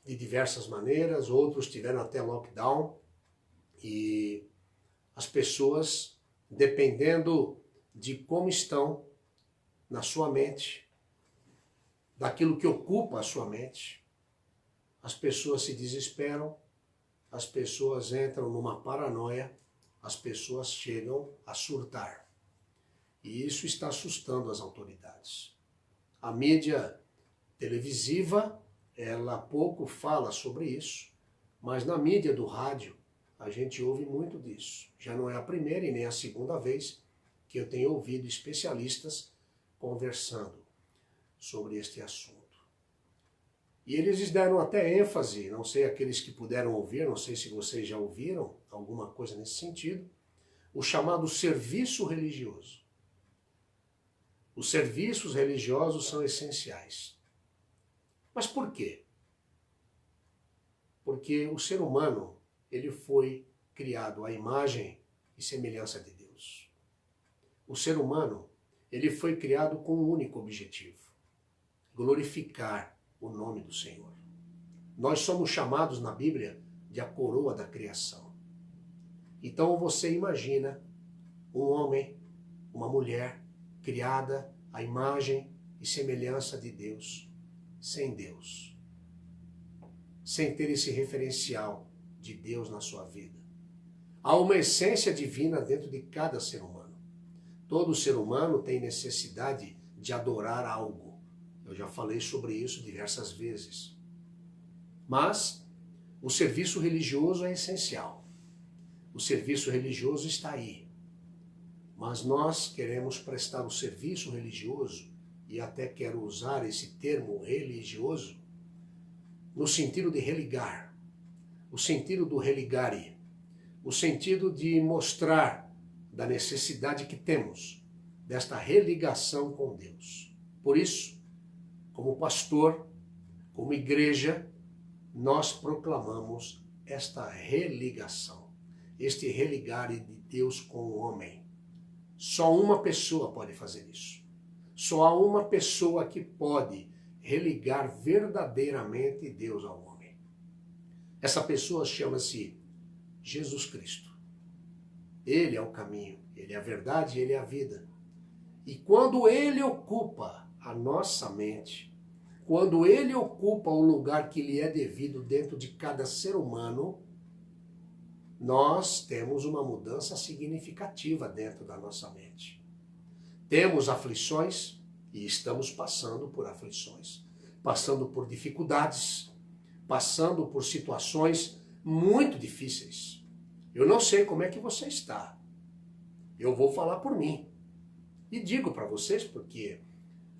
de diversas maneiras, outros tiveram até lockdown, e as pessoas, dependendo de como estão na sua mente, daquilo que ocupa a sua mente, as pessoas se desesperam, as pessoas entram numa paranoia, as pessoas chegam a surtar. E isso está assustando as autoridades. A mídia televisiva, ela pouco fala sobre isso, mas na mídia do rádio a gente ouve muito disso. Já não é a primeira e nem a segunda vez que eu tenho ouvido especialistas conversando sobre este assunto. E eles deram até ênfase, não sei aqueles que puderam ouvir, não sei se vocês já ouviram alguma coisa nesse sentido, o chamado serviço religioso. Os serviços religiosos são essenciais. Mas por quê? Porque o ser humano, ele foi criado à imagem e semelhança de Deus. O ser humano, ele foi criado com um único objetivo: glorificar o nome do Senhor. Nós somos chamados na Bíblia de a coroa da criação. Então você imagina um homem, uma mulher criada à imagem e semelhança de Deus, sem Deus, sem ter esse referencial de Deus na sua vida. Há uma essência divina dentro de cada ser humano. Todo ser humano tem necessidade de adorar algo. Eu já falei sobre isso diversas vezes. Mas o serviço religioso é essencial. O serviço religioso está aí. Mas nós queremos prestar o serviço religioso, e até quero usar esse termo religioso, no sentido de religar, o sentido do religare, o sentido de mostrar da necessidade que temos desta religação com Deus. Por isso, como pastor, como igreja, nós proclamamos esta religação, este religare de Deus com o homem. Só uma pessoa pode fazer isso. Só há uma pessoa que pode religar verdadeiramente Deus ao homem. Essa pessoa chama-se Jesus Cristo. Ele é o caminho, Ele é a verdade, Ele é a vida. E quando Ele ocupa a nossa mente, quando Ele ocupa o lugar que lhe é devido dentro de cada ser humano, nós temos uma mudança significativa dentro da nossa mente. Temos aflições e estamos passando por aflições, passando por dificuldades, passando por situações muito difíceis. Eu não sei como é que você está. Eu vou falar por mim. E digo para vocês porque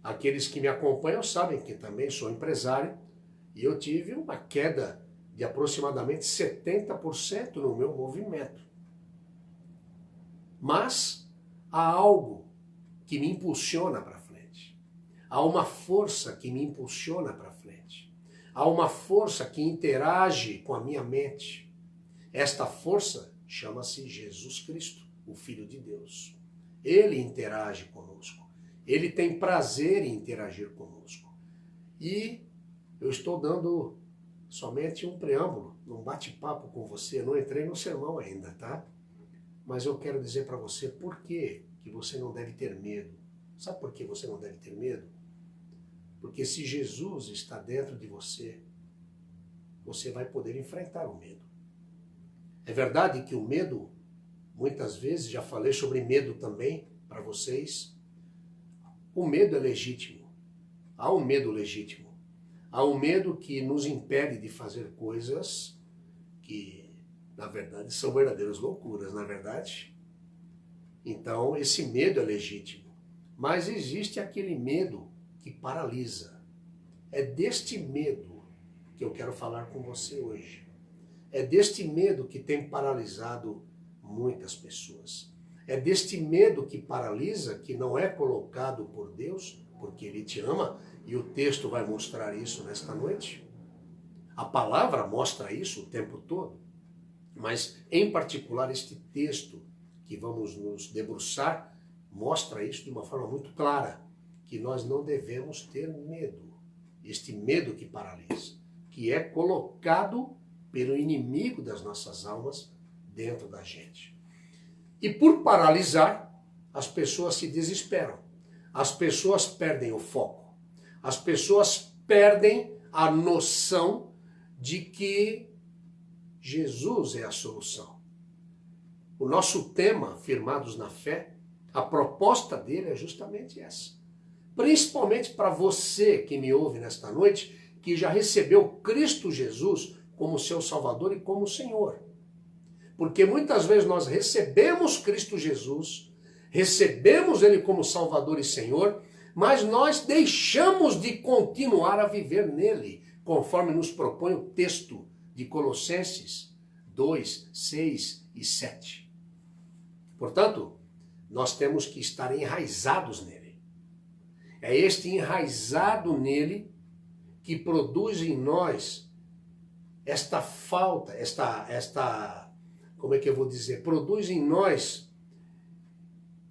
aqueles que me acompanham sabem que também sou empresário e eu tive uma queda de aproximadamente 70% no meu movimento. Mas há algo que me impulsiona para frente. Há uma força que me impulsiona para frente. Há uma força que interage com a minha mente. Esta força chama-se Jesus Cristo, o Filho de Deus. Ele interage conosco. Ele tem prazer em interagir conosco. E eu estou dando somente um preâmbulo, num bate-papo com você. Eu não entrei no sermão ainda, tá? Mas eu quero dizer para você por que você não deve ter medo. Sabe por que você não deve ter medo? Porque se Jesus está dentro de você, você vai poder enfrentar o medo. É verdade que o medo, muitas vezes, já falei sobre medo também para vocês, o medo é legítimo. Há um medo legítimo. Há um medo que nos impede de fazer coisas que, na verdade, são verdadeiras loucuras, na verdade. Então, esse medo é legítimo. Mas existe aquele medo que paralisa. É deste medo que eu quero falar com você hoje. É deste medo que tem paralisado muitas pessoas. É deste medo que paralisa, que não é colocado por Deus, porque Ele te ama, e o texto vai mostrar isso nesta noite. A palavra mostra isso o tempo todo. Mas, em particular, este texto que vamos nos debruçar mostra isso de uma forma muito clara, que nós não devemos ter medo. Este medo que paralisa, que é colocado pelo inimigo das nossas almas dentro da gente. E por paralisar, as pessoas se desesperam. As pessoas perdem o foco. As pessoas perdem a noção de que Jesus é a solução. O nosso tema, Firmados na Fé, a proposta dele é justamente essa. Principalmente para você que me ouve nesta noite, que já recebeu Cristo Jesus como seu Salvador e como Senhor. Porque muitas vezes nós recebemos Cristo Jesus, recebemos Ele como Salvador e Senhor, mas nós deixamos de continuar a viver nele, conforme nos propõe o texto de Colossenses 2, 6 e 7. Portanto, nós temos que estar enraizados nele. É este enraizado nele que produz em nós esta falta, como é que eu vou dizer? Produz em nós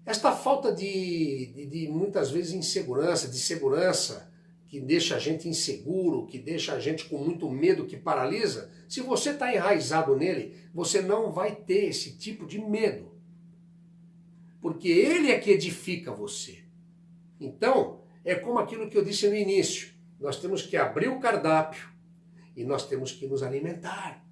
esta falta de muitas vezes insegurança, de segurança, que deixa a gente inseguro, que deixa a gente com muito medo, que paralisa. Se você está enraizado nele, você não vai ter esse tipo de medo. Porque ele é que edifica você. Então, é como aquilo que eu disse no início. Nós temos que abrir o cardápio e nós temos que nos alimentar.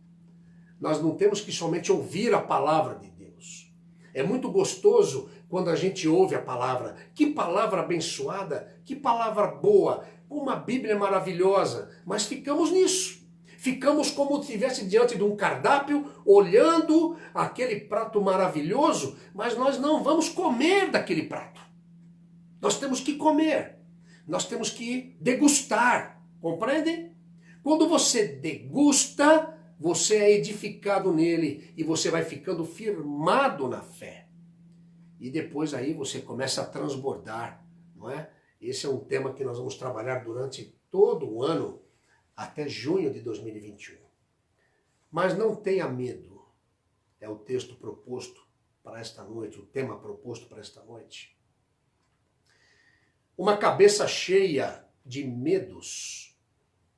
Nós não temos que somente ouvir a palavra de Deus. É muito gostoso quando a gente ouve a palavra. Que palavra abençoada, que palavra boa, uma Bíblia maravilhosa. Mas ficamos nisso. Ficamos como se estivesse diante de um cardápio, olhando aquele prato maravilhoso, mas nós não vamos comer daquele prato. Nós temos que comer. Nós temos que degustar. Compreendem? Quando você degusta, você é edificado nele e você vai ficando firmado na fé. E depois aí você começa a transbordar, não é? Esse é um tema que nós vamos trabalhar durante todo o ano, até junho de 2021. Mas não tenha medo. É o texto proposto para esta noite, o tema proposto para esta noite. Uma cabeça cheia de medos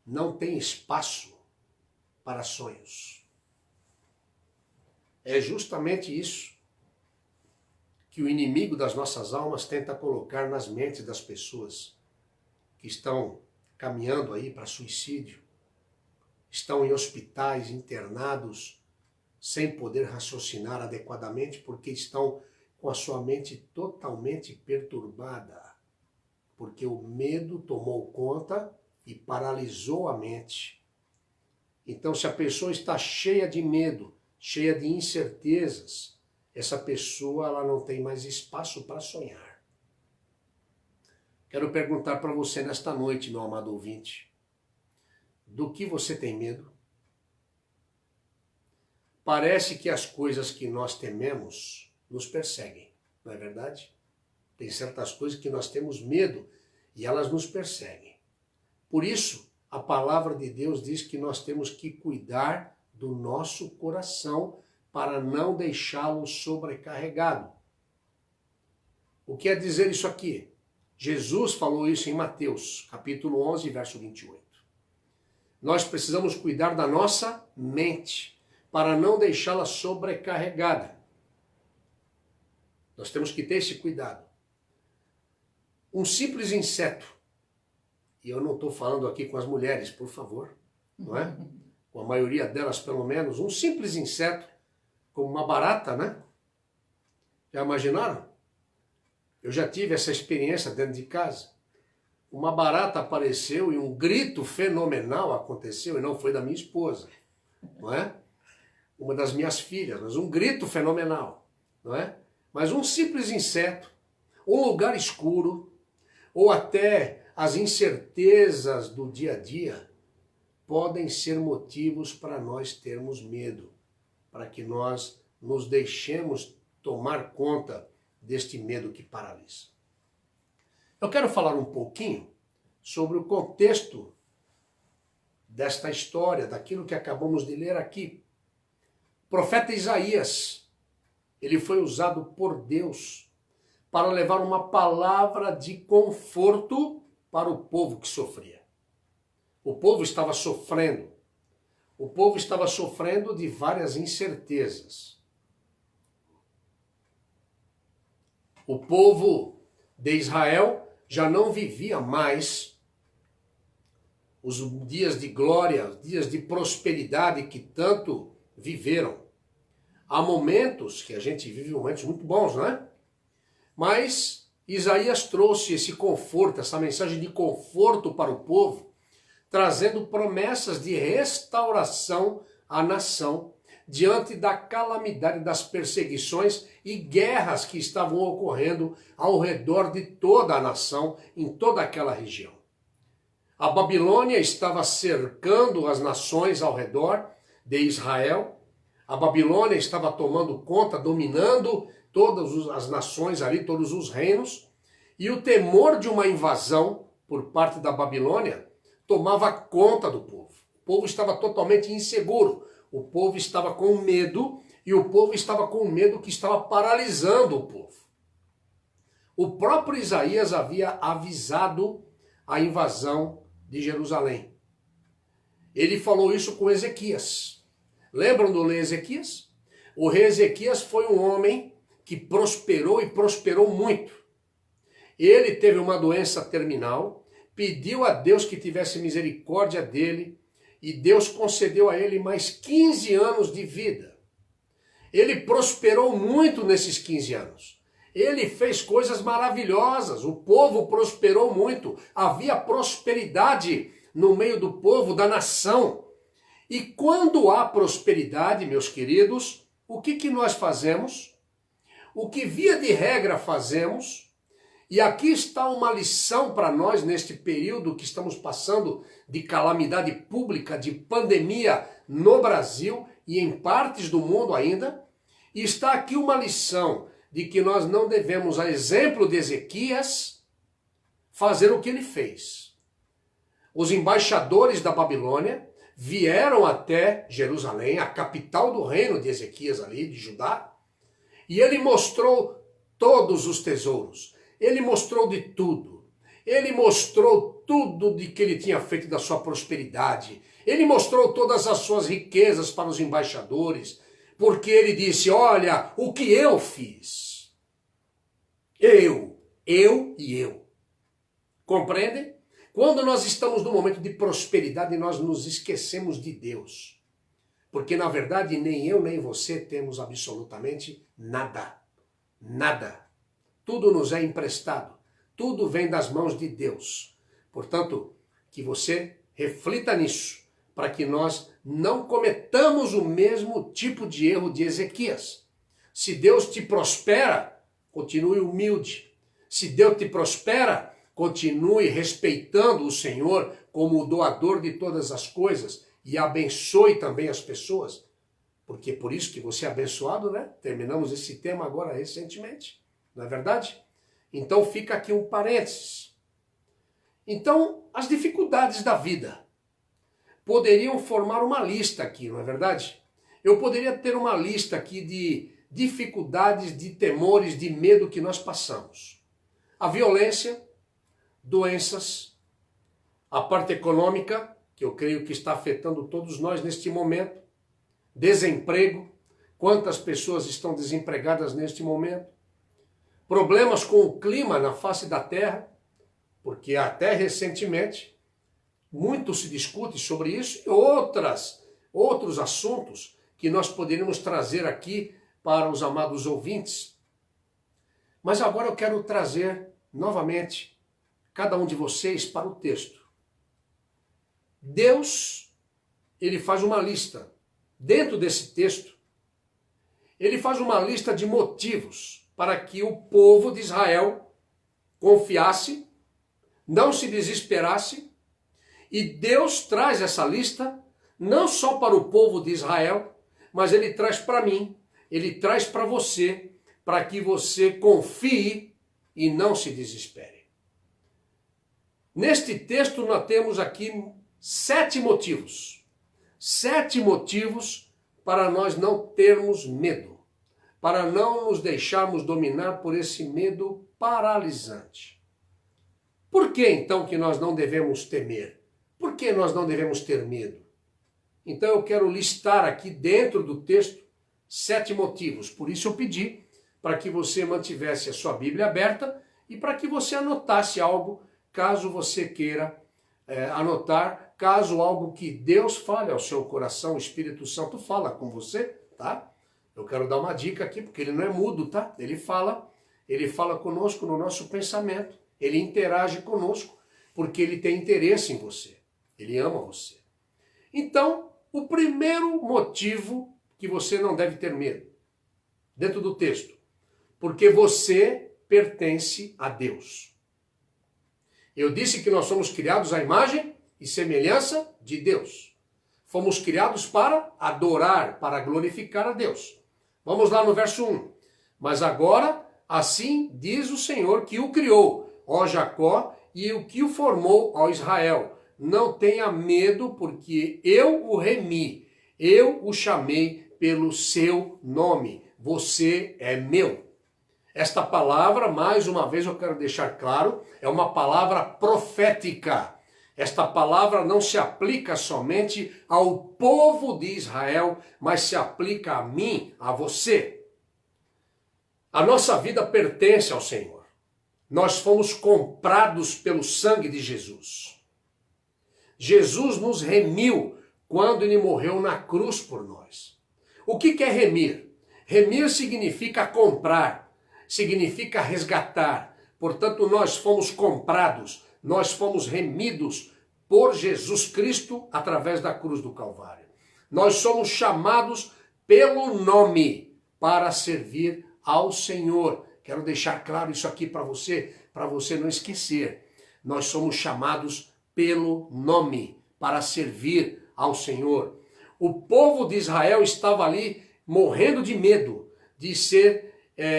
não tem espaço para sonhos. É justamente isso que o inimigo das nossas almas tenta colocar nas mentes das pessoas que estão caminhando aí para suicídio, estão em hospitais, internados, sem poder raciocinar adequadamente porque estão com a sua mente totalmente perturbada, porque o medo tomou conta e paralisou a mente. Então, se a pessoa está cheia de medo, cheia de incertezas, essa pessoa ela não tem mais espaço para sonhar. Quero perguntar para você nesta noite, meu amado ouvinte, do que você tem medo? Parece que as coisas que nós tememos nos perseguem, não é verdade? Tem certas coisas que nós temos medo e elas nos perseguem. Por isso, a palavra de Deus diz que nós temos que cuidar do nosso coração para não deixá-lo sobrecarregado. O que quer dizer isso aqui? Jesus falou isso em Mateus, capítulo 11, verso 28. Nós precisamos cuidar da nossa mente para não deixá-la sobrecarregada. Nós temos que ter esse cuidado. Um simples inseto, e eu não estou falando aqui com as mulheres, por favor, não é? Com a maioria delas, pelo menos, um simples inseto, como uma barata, né? Já imaginaram? Eu já tive essa experiência dentro de casa. Uma barata apareceu e um grito fenomenal aconteceu, e não foi da minha esposa, não é? Uma das minhas filhas, mas um grito fenomenal, não é? Mas um simples inseto, um lugar escuro, ou até as incertezas do dia a dia, podem ser motivos para nós termos medo, para que nós nos deixemos tomar conta deste medo que paralisa. Eu quero falar um pouquinho sobre o contexto desta história, daquilo que acabamos de ler aqui. O profeta Isaías, ele foi usado por Deus para levar uma palavra de conforto para o povo que sofria. O povo estava sofrendo. O povo estava sofrendo de várias incertezas. O povo de Israel já não vivia mais os dias de glória, os dias de prosperidade que tanto viveram. Há momentos que a gente vive momentos muito bons, não é? Mas Isaías trouxe esse conforto, essa mensagem de conforto para o povo, trazendo promessas de restauração à nação diante da calamidade das perseguições e guerras que estavam ocorrendo ao redor de toda a nação, em toda aquela região. A Babilônia estava cercando as nações ao redor de Israel. A Babilônia estava tomando conta, dominando todas as nações ali, todos os reinos. E o temor de uma invasão por parte da Babilônia tomava conta do povo. O povo estava totalmente inseguro. O povo estava com medo e o povo estava com medo que estava paralisando o povo. O próprio Isaías havia avisado a invasão de Jerusalém. Ele falou isso com Ezequias. Lembram do rei Ezequias? O rei Ezequias foi um homem que prosperou e prosperou muito. Ele teve uma doença terminal, pediu a Deus que tivesse misericórdia dele e Deus concedeu a ele mais 15 anos de vida. Ele prosperou muito nesses 15 anos. Ele fez coisas maravilhosas, o povo prosperou muito, havia prosperidade no meio do povo, da nação. E quando há prosperidade, meus queridos, o que nós fazemos? O que via de regra fazemos, e aqui está uma lição para nós neste período que estamos passando de calamidade pública, de pandemia no Brasil e em partes do mundo ainda, e está aqui uma lição de que nós não devemos, a exemplo de Ezequias, fazer o que ele fez. Os embaixadores da Babilônia vieram até Jerusalém, a capital do reino de Ezequias ali, de Judá, e ele mostrou todos os tesouros, ele mostrou de tudo, ele mostrou tudo de que ele tinha feito da sua prosperidade, ele mostrou todas as suas riquezas para os embaixadores, porque ele disse, olha, o que eu fiz. Eu e eu. Compreendem? Quando nós estamos num momento de prosperidade, nós nos esquecemos de Deus. Porque, na verdade, nem eu nem você temos absolutamente nada. Nada. Tudo nos é emprestado. Tudo vem das mãos de Deus. Portanto, que você reflita nisso, para que nós não cometamos o mesmo tipo de erro de Ezequias. Se Deus te prospera, continue humilde. Se Deus te prospera, continue respeitando o Senhor como o doador de todas as coisas e abençoe também as pessoas. Porque é por isso que você é abençoado, né? Terminamos esse tema agora recentemente, não é verdade? Então fica aqui um parênteses. Então, as dificuldades da vida poderiam formar uma lista aqui, não é verdade? Eu poderia ter uma lista aqui de dificuldades, de temores, de medo que nós passamos. A violência, doenças, a parte econômica, que eu creio que está afetando todos nós neste momento, desemprego, quantas pessoas estão desempregadas neste momento, problemas com o clima na face da terra, porque até recentemente muito se discute sobre isso e outros assuntos que nós poderíamos trazer aqui para os amados ouvintes. Mas agora eu quero trazer novamente cada um de vocês para o texto. Deus, ele faz uma lista. Dentro desse texto, ele faz uma lista de motivos para que o povo de Israel confiasse, não se desesperasse, e Deus traz essa lista não só para o povo de Israel, mas ele traz para mim, ele traz para você, para que você confie e não se desespere. Neste texto nós temos aqui 7 motivos. 7 motivos para nós não termos medo, para não nos deixarmos dominar por esse medo paralisante. Por que então que nós não devemos temer? Por que nós não devemos ter medo? Então eu quero listar aqui dentro do texto 7 motivos. Por isso eu pedi para que você mantivesse a sua Bíblia aberta e para que você anotasse algo, caso você queira anotar, caso algo que Deus fale ao seu coração, o Espírito Santo fala com você, tá? Eu quero dar uma dica aqui, porque ele não é mudo, tá? Ele fala conosco no nosso pensamento, ele interage conosco, porque ele tem interesse em você, ele ama você. Então, o primeiro motivo que você não deve ter medo, dentro do texto, porque você pertence a Deus. Eu disse que nós somos criados à imagem e semelhança de Deus. Fomos criados para adorar, para glorificar a Deus. Vamos lá no verso 1. Mas agora, assim diz o Senhor que o criou, ó Jacó, e o que o formou, ó Israel. Não tenha medo, porque eu o remi, eu o chamei pelo seu nome. Você é meu. Esta palavra, mais uma vez eu quero deixar claro, é uma palavra profética. Esta palavra não se aplica somente ao povo de Israel, mas se aplica a mim, a você. A nossa vida pertence ao Senhor. Nós fomos comprados pelo sangue de Jesus. Jesus nos remiu quando ele morreu na cruz por nós. O que é remir? Remir significa comprar, significa resgatar. Portanto, nós fomos comprados, nós fomos remidos por Jesus Cristo através da cruz do Calvário. Nós somos chamados pelo nome para servir ao Senhor. Quero deixar claro isso aqui para você não esquecer. Nós somos chamados pelo nome para servir ao Senhor. O povo de Israel estava ali morrendo de medo de ser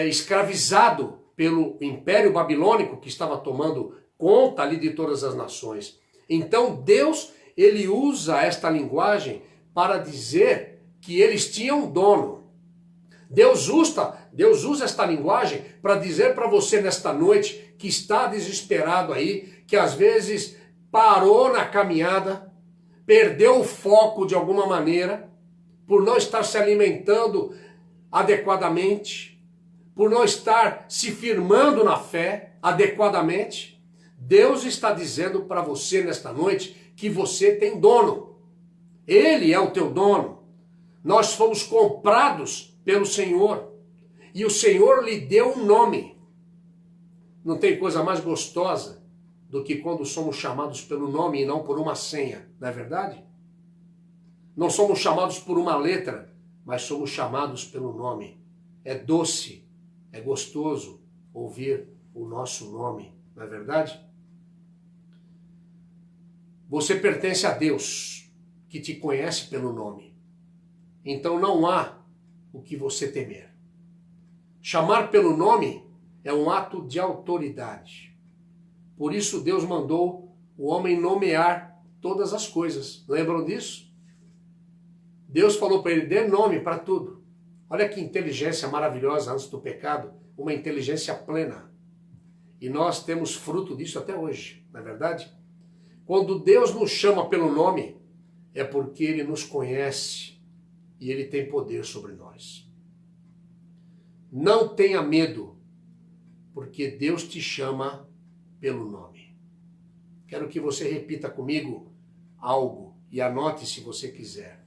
escravizado pelo Império Babilônico que estava tomando conta ali de todas as nações. Então Deus, ele usa esta linguagem para dizer que eles tinham dono. Deus usa esta linguagem para dizer para você nesta noite que está desesperado aí, que às vezes parou na caminhada, perdeu o foco de alguma maneira, por não estar se alimentando adequadamente, por não estar se firmando na fé adequadamente. Deus está dizendo para você nesta noite que você tem dono. Ele é o teu dono. Nós fomos comprados pelo Senhor. E o Senhor lhe deu um nome. Não tem coisa mais gostosa do que quando somos chamados pelo nome e não por uma senha, não é verdade? Não somos chamados por uma letra, mas somos chamados pelo nome. É doce, é gostoso ouvir o nosso nome, não é verdade? Você pertence a Deus, que te conhece pelo nome. Então não há o que você temer. Chamar pelo nome é um ato de autoridade. Por isso Deus mandou o homem nomear todas as coisas. Lembram disso? Deus falou para ele, dê nome para tudo. Olha que inteligência maravilhosa antes do pecado, uma inteligência plena. E nós temos fruto disso até hoje, não é verdade? Quando Deus nos chama pelo nome, é porque Ele nos conhece e Ele tem poder sobre nós. Não tenha medo, porque Deus te chama pelo nome. Quero que você repita comigo algo e anote se você quiser.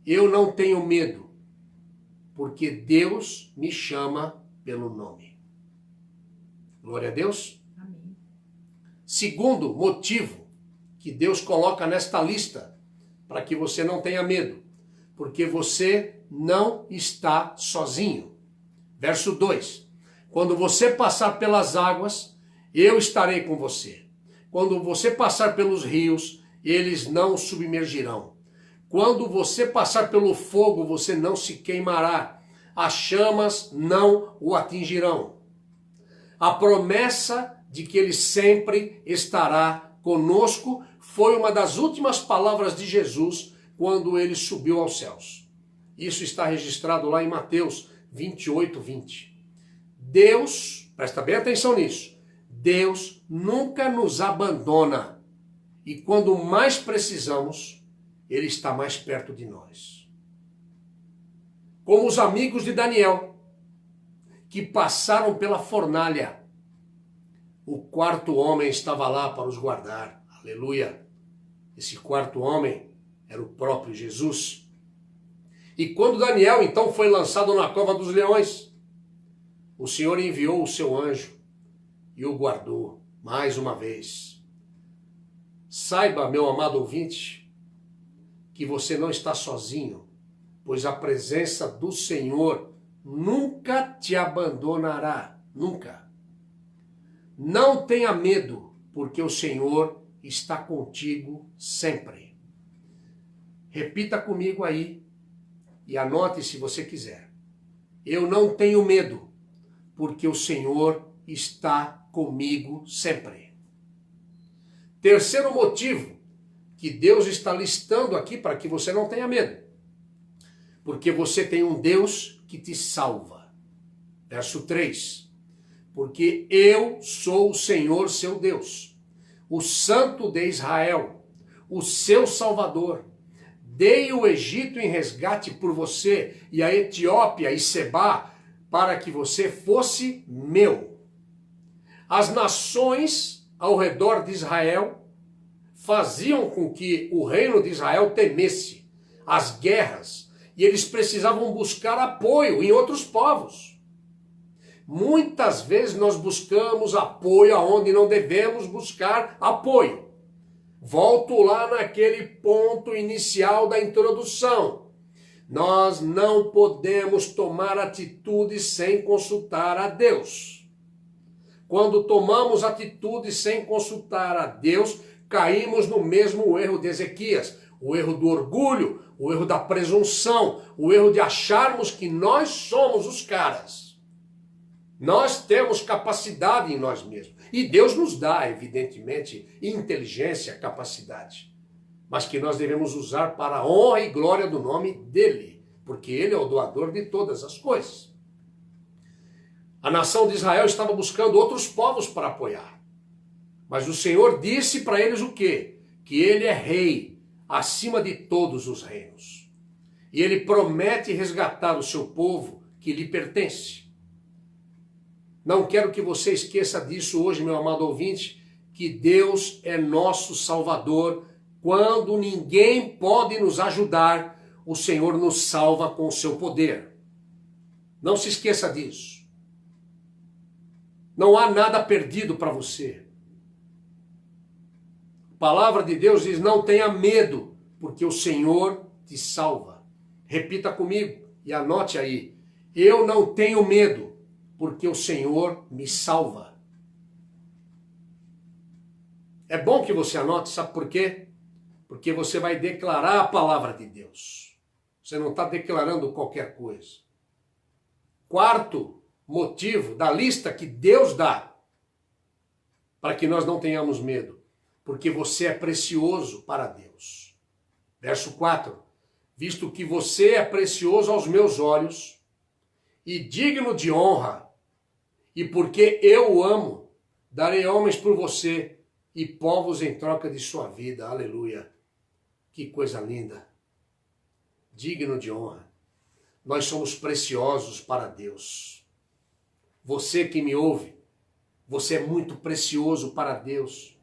Eu não tenho medo, porque Deus me chama pelo nome. Glória a Deus. Amém. Segundo motivo que Deus coloca nesta lista, para que você não tenha medo, porque você não está sozinho. Verso 2. Quando você passar pelas águas, Eu estarei com você. Quando você passar pelos rios, eles não submergirão. Quando você passar pelo fogo, você não se queimará. As chamas não o atingirão. A promessa de que ele sempre estará conosco foi uma das últimas palavras de Jesus quando ele subiu aos céus. Isso está registrado lá em Mateus 28, 20. Deus, presta bem atenção nisso, Deus nunca nos abandona. E quando mais precisamos, Ele está mais perto de nós. Como os amigos de Daniel, que passaram pela fornalha. O quarto homem estava lá para os guardar. Aleluia! Esse quarto homem era o próprio Jesus. E quando Daniel então foi lançado na cova dos leões, o Senhor enviou o seu anjo e o guardou mais uma vez. Saiba, meu amado ouvinte, que você não está sozinho, pois a presença do Senhor nunca te abandonará, nunca. Não tenha medo, porque o Senhor está contigo sempre. Repita comigo aí e anote se você quiser. Eu não tenho medo, porque o Senhor está comigo sempre. Terceiro motivo que Deus está listando aqui para que você não tenha medo. Porque você tem um Deus que te salva. Verso 3. Porque eu sou o Senhor seu Deus, o Santo de Israel, o seu Salvador. Dei o Egito em resgate por você, e a Etiópia e Sebá, para que você fosse meu. As nações ao redor de Israel faziam com que o reino de Israel temesse as guerras, e eles precisavam buscar apoio em outros povos. Muitas vezes nós buscamos apoio aonde não devemos buscar apoio. Volto lá naquele ponto inicial da introdução. Nós não podemos tomar atitude sem consultar a Deus. Quando tomamos atitude sem consultar a Deus, caímos no mesmo erro de Ezequias, o erro do orgulho, o erro da presunção, o erro de acharmos que nós somos os caras. Nós temos capacidade em nós mesmos. E Deus nos dá, evidentemente, inteligência, capacidade. Mas que nós devemos usar para a honra e glória do nome dEle. Porque Ele é o doador de todas as coisas. A nação de Israel estava buscando outros povos para apoiar. Mas o Senhor disse para eles o quê? Que Ele é rei acima de todos os reinos. E Ele promete resgatar o seu povo que lhe pertence. Não quero que você esqueça disso hoje, meu amado ouvinte, que Deus é nosso Salvador. Quando ninguém pode nos ajudar, o Senhor nos salva com o seu poder. Não se esqueça disso. Não há nada perdido para você. A palavra de Deus diz, não tenha medo, porque o Senhor te salva. Repita comigo e anote aí. Eu não tenho medo, porque o Senhor me salva. É bom que você anote, sabe por quê? Porque você vai declarar a palavra de Deus. Você não está declarando qualquer coisa. Quarto motivo da lista que Deus dá para que nós não tenhamos medo. Porque você é precioso para Deus. Verso 4. Visto que você é precioso aos meus olhos e digno de honra, e porque eu o amo, darei homens por você e povos em troca de sua vida. Aleluia. Que coisa linda. Digno de honra. Nós somos preciosos para Deus. Você que me ouve, você é muito precioso para Deus.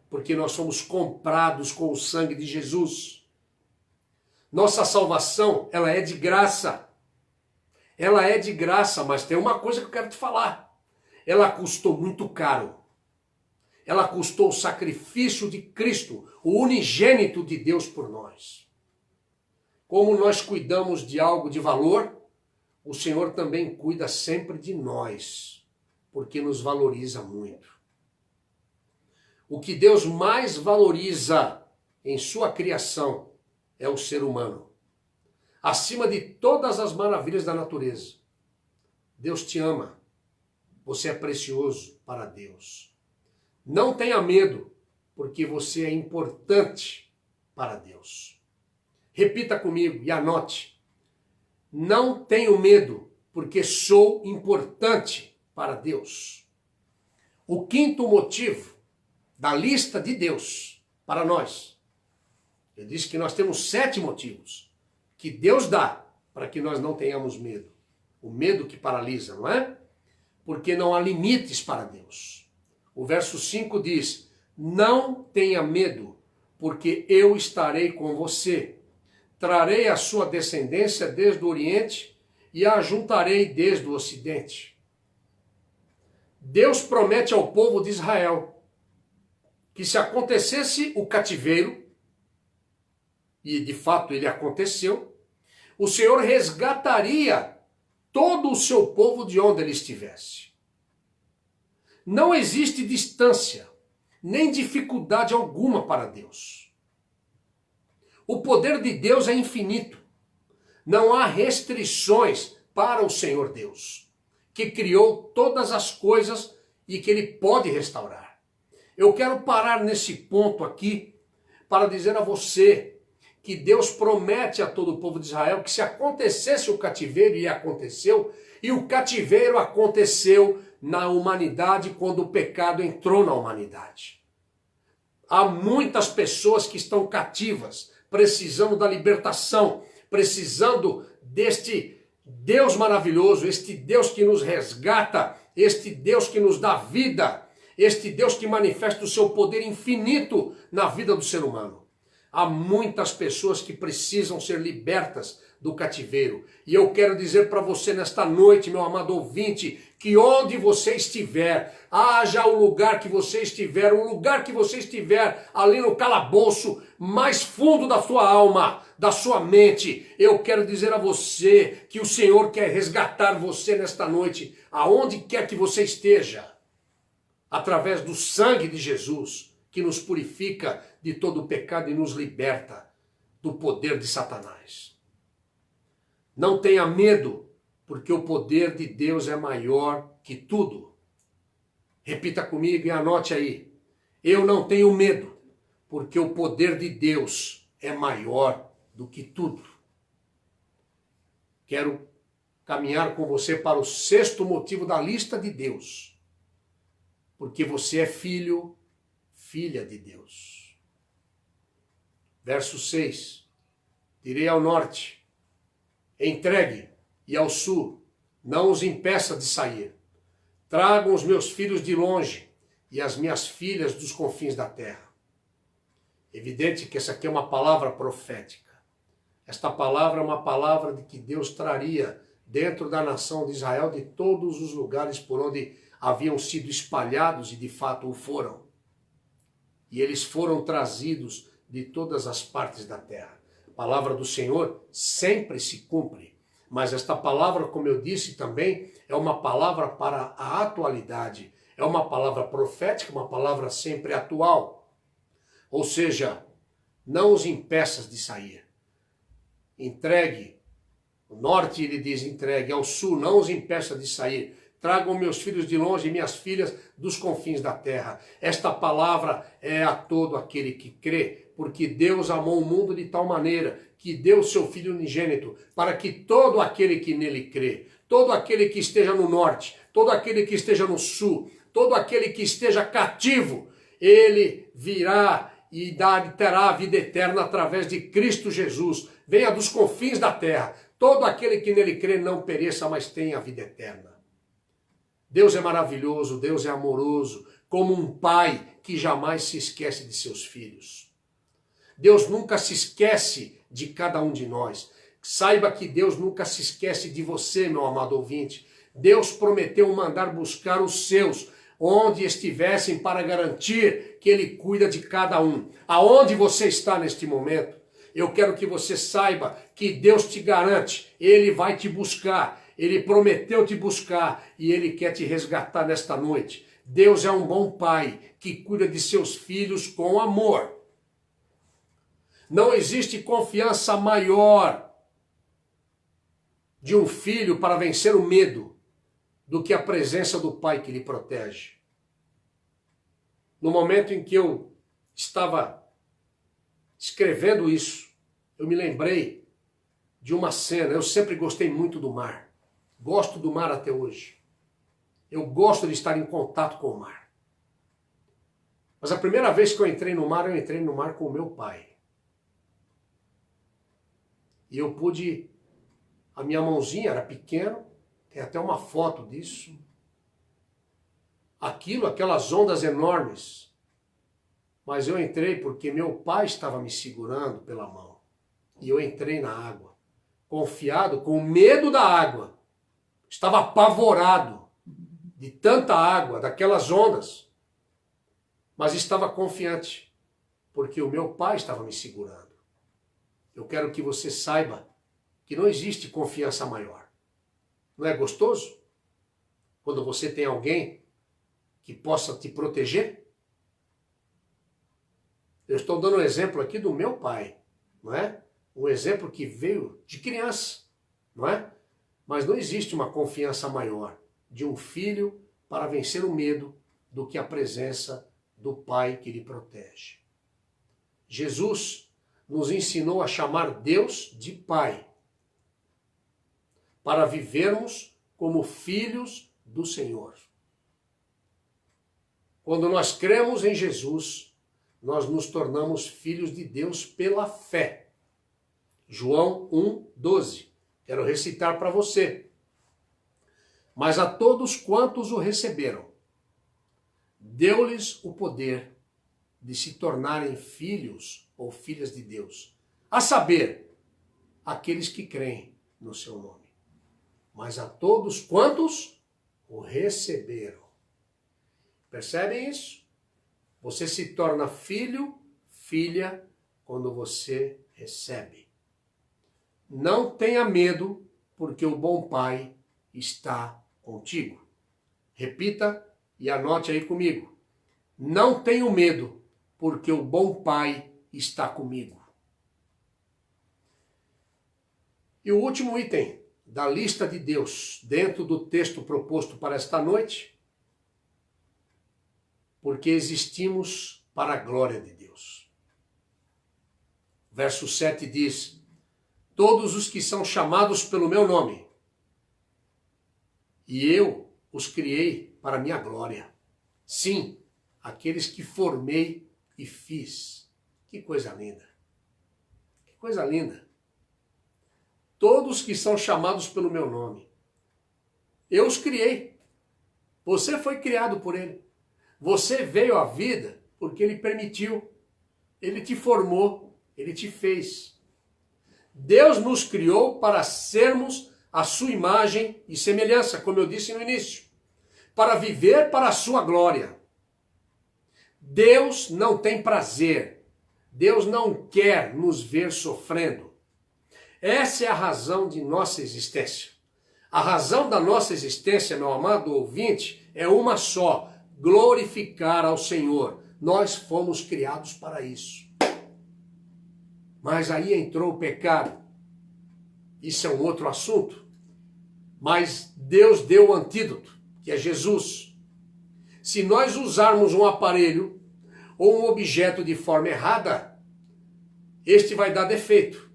Porque nós somos comprados com o sangue de Jesus. Nossa salvação, ela é de graça. Ela é de graça, mas tem uma coisa que eu quero te falar. Ela custou muito caro. Ela custou o sacrifício de Cristo, o unigênito de Deus por nós. Como nós cuidamos de algo de valor, o Senhor também cuida sempre de nós, porque nos valoriza muito. O que Deus mais valoriza em sua criação é o ser humano. Acima de todas as maravilhas da natureza. Deus te ama. Você é precioso para Deus. Não tenha medo, porque você é importante para Deus. Repita comigo e anote. Não tenho medo, porque sou importante para Deus. O quinto motivo da lista de Deus para nós. Eu disse que nós temos 7 motivos que Deus dá para que nós não tenhamos medo. O medo que paralisa, não é? Porque não há limites para Deus. O verso 5 diz: não tenha medo, porque eu estarei com você. Trarei a sua descendência desde o Oriente e a ajuntarei desde o Ocidente. Deus promete ao povo de Israel que se acontecesse o cativeiro, e de fato ele aconteceu, o Senhor resgataria todo o seu povo de onde ele estivesse. Não existe distância, nem dificuldade alguma para Deus. O poder de Deus é infinito. Não há restrições para o Senhor Deus, que criou todas as coisas e que ele pode restaurar. Eu quero parar nesse ponto aqui para dizer a você que Deus promete a todo o povo de Israel que se acontecesse o cativeiro, e aconteceu, e o cativeiro aconteceu na humanidade quando o pecado entrou na humanidade. Há muitas pessoas que estão cativas, precisando da libertação, precisando deste Deus maravilhoso, este Deus que nos resgata, este Deus que nos dá vida, este Deus que manifesta o seu poder infinito na vida do ser humano. Há muitas pessoas que precisam ser libertas do cativeiro. E eu quero dizer para você nesta noite, meu amado ouvinte, que onde você estiver, haja o lugar que você estiver, o lugar que você estiver ali no calabouço mais fundo da sua alma, da sua mente, eu quero dizer a você que o Senhor quer resgatar você nesta noite, aonde quer que você esteja, através do sangue de Jesus, que nos purifica de todo o pecado e nos liberta do poder de Satanás. Não tenha medo, porque o poder de Deus é maior que tudo. Repita comigo e anote aí. Eu não tenho medo, porque o poder de Deus é maior do que tudo. Quero caminhar com você para o 6º motivo da lista de Deus. Porque você é filho, filha de Deus. Verso 6. Direi ao norte, entregue, e ao sul, não os impeça de sair. Tragam os meus filhos de longe e as minhas filhas dos confins da terra. Evidente que essa aqui é uma palavra profética. Esta palavra é uma palavra de que Deus traria dentro da nação de Israel de todos os lugares por onde haviam sido espalhados e de fato o foram. E eles foram trazidos de todas as partes da terra. A palavra do Senhor sempre se cumpre. Mas esta palavra, como eu disse também, é uma palavra para a atualidade. É uma palavra profética, uma palavra sempre atual. Ou seja, não os impeças de sair. Entregue. O norte, ele diz, entregue. Ao sul, não os impeça de sair. Tragam meus filhos de longe e minhas filhas dos confins da terra. Esta palavra é a todo aquele que crê, porque Deus amou o mundo de tal maneira que deu o seu Filho unigênito, para que todo aquele que nele crê, todo aquele que esteja no norte, todo aquele que esteja no sul, todo aquele que esteja cativo, ele virá e terá a vida eterna através de Cristo Jesus. Venha dos confins da terra. Todo aquele que nele crê não pereça, mas tenha a vida eterna. Deus é maravilhoso, Deus é amoroso, como um pai que jamais se esquece de seus filhos. Deus nunca se esquece de cada um de nós. Saiba que Deus nunca se esquece de você, meu amado ouvinte. Deus prometeu mandar buscar os seus, onde estivessem, para garantir que Ele cuida de cada um. Aonde você está neste momento, eu quero que você saiba que Deus te garante, Ele vai te buscar. Ele prometeu te buscar e Ele quer te resgatar nesta noite. Deus é um bom pai que cuida de seus filhos com amor. Não existe confiança maior de um filho para vencer o medo do que a presença do pai que lhe protege. No momento em que eu estava escrevendo isso, eu me lembrei de uma cena. Eu sempre gostei muito do mar. Gosto do mar até hoje. Eu gosto de estar em contato com o mar. Mas a primeira vez que eu entrei no mar com o meu pai. E eu pude, a minha mãozinha era pequena, tem até uma foto disso. Aquelas ondas enormes. Mas eu entrei porque meu pai estava me segurando pela mão. E eu entrei na água, confiado, com medo da água. Estava apavorado de tanta água, daquelas ondas. Mas estava confiante, porque o meu pai estava me segurando. Eu quero que você saiba que não existe confiança maior. Não é gostoso? Quando você tem alguém que possa te proteger? Eu estou dando um exemplo aqui do meu pai, não é? Um exemplo que veio de criança, não é? Mas não existe uma confiança maior de um filho para vencer o medo do que a presença do pai que lhe protege. Jesus nos ensinou a chamar Deus de Pai, para vivermos como filhos do Senhor. Quando nós cremos em Jesus, nós nos tornamos filhos de Deus pela fé. João 1:12. Quero recitar para você. Mas a todos quantos o receberam, deu-lhes o poder de se tornarem filhos ou filhas de Deus, a saber, aqueles que creem no seu nome. Mas a todos quantos o receberam. Percebem isso? Você se torna filho, filha, quando você recebe. Não tenha medo, porque o bom pai está contigo. Repita e anote aí comigo. Não tenho medo, porque o bom pai está comigo. E o último item da lista de Deus, dentro do texto proposto para esta noite, porque existimos para a glória de Deus. Verso 7 diz: todos os que são chamados pelo meu nome, e eu os criei para a minha glória. Sim, aqueles que formei e fiz. Que coisa linda. Que coisa linda. Todos que são chamados pelo meu nome, eu os criei. Você foi criado por ele. Você veio à vida porque ele permitiu. Ele te formou, ele te fez. Deus nos criou para sermos a sua imagem e semelhança, como eu disse no início, para viver para a sua glória. Deus não tem prazer, Deus não quer nos ver sofrendo. Essa é a razão de nossa existência. A razão da nossa existência, meu amado ouvinte, é uma só: glorificar ao Senhor. Nós fomos criados para isso. Mas aí entrou o pecado. Isso é um outro assunto. Mas Deus deu o antídoto, que é Jesus. Se nós usarmos um aparelho ou um objeto de forma errada, este vai dar defeito.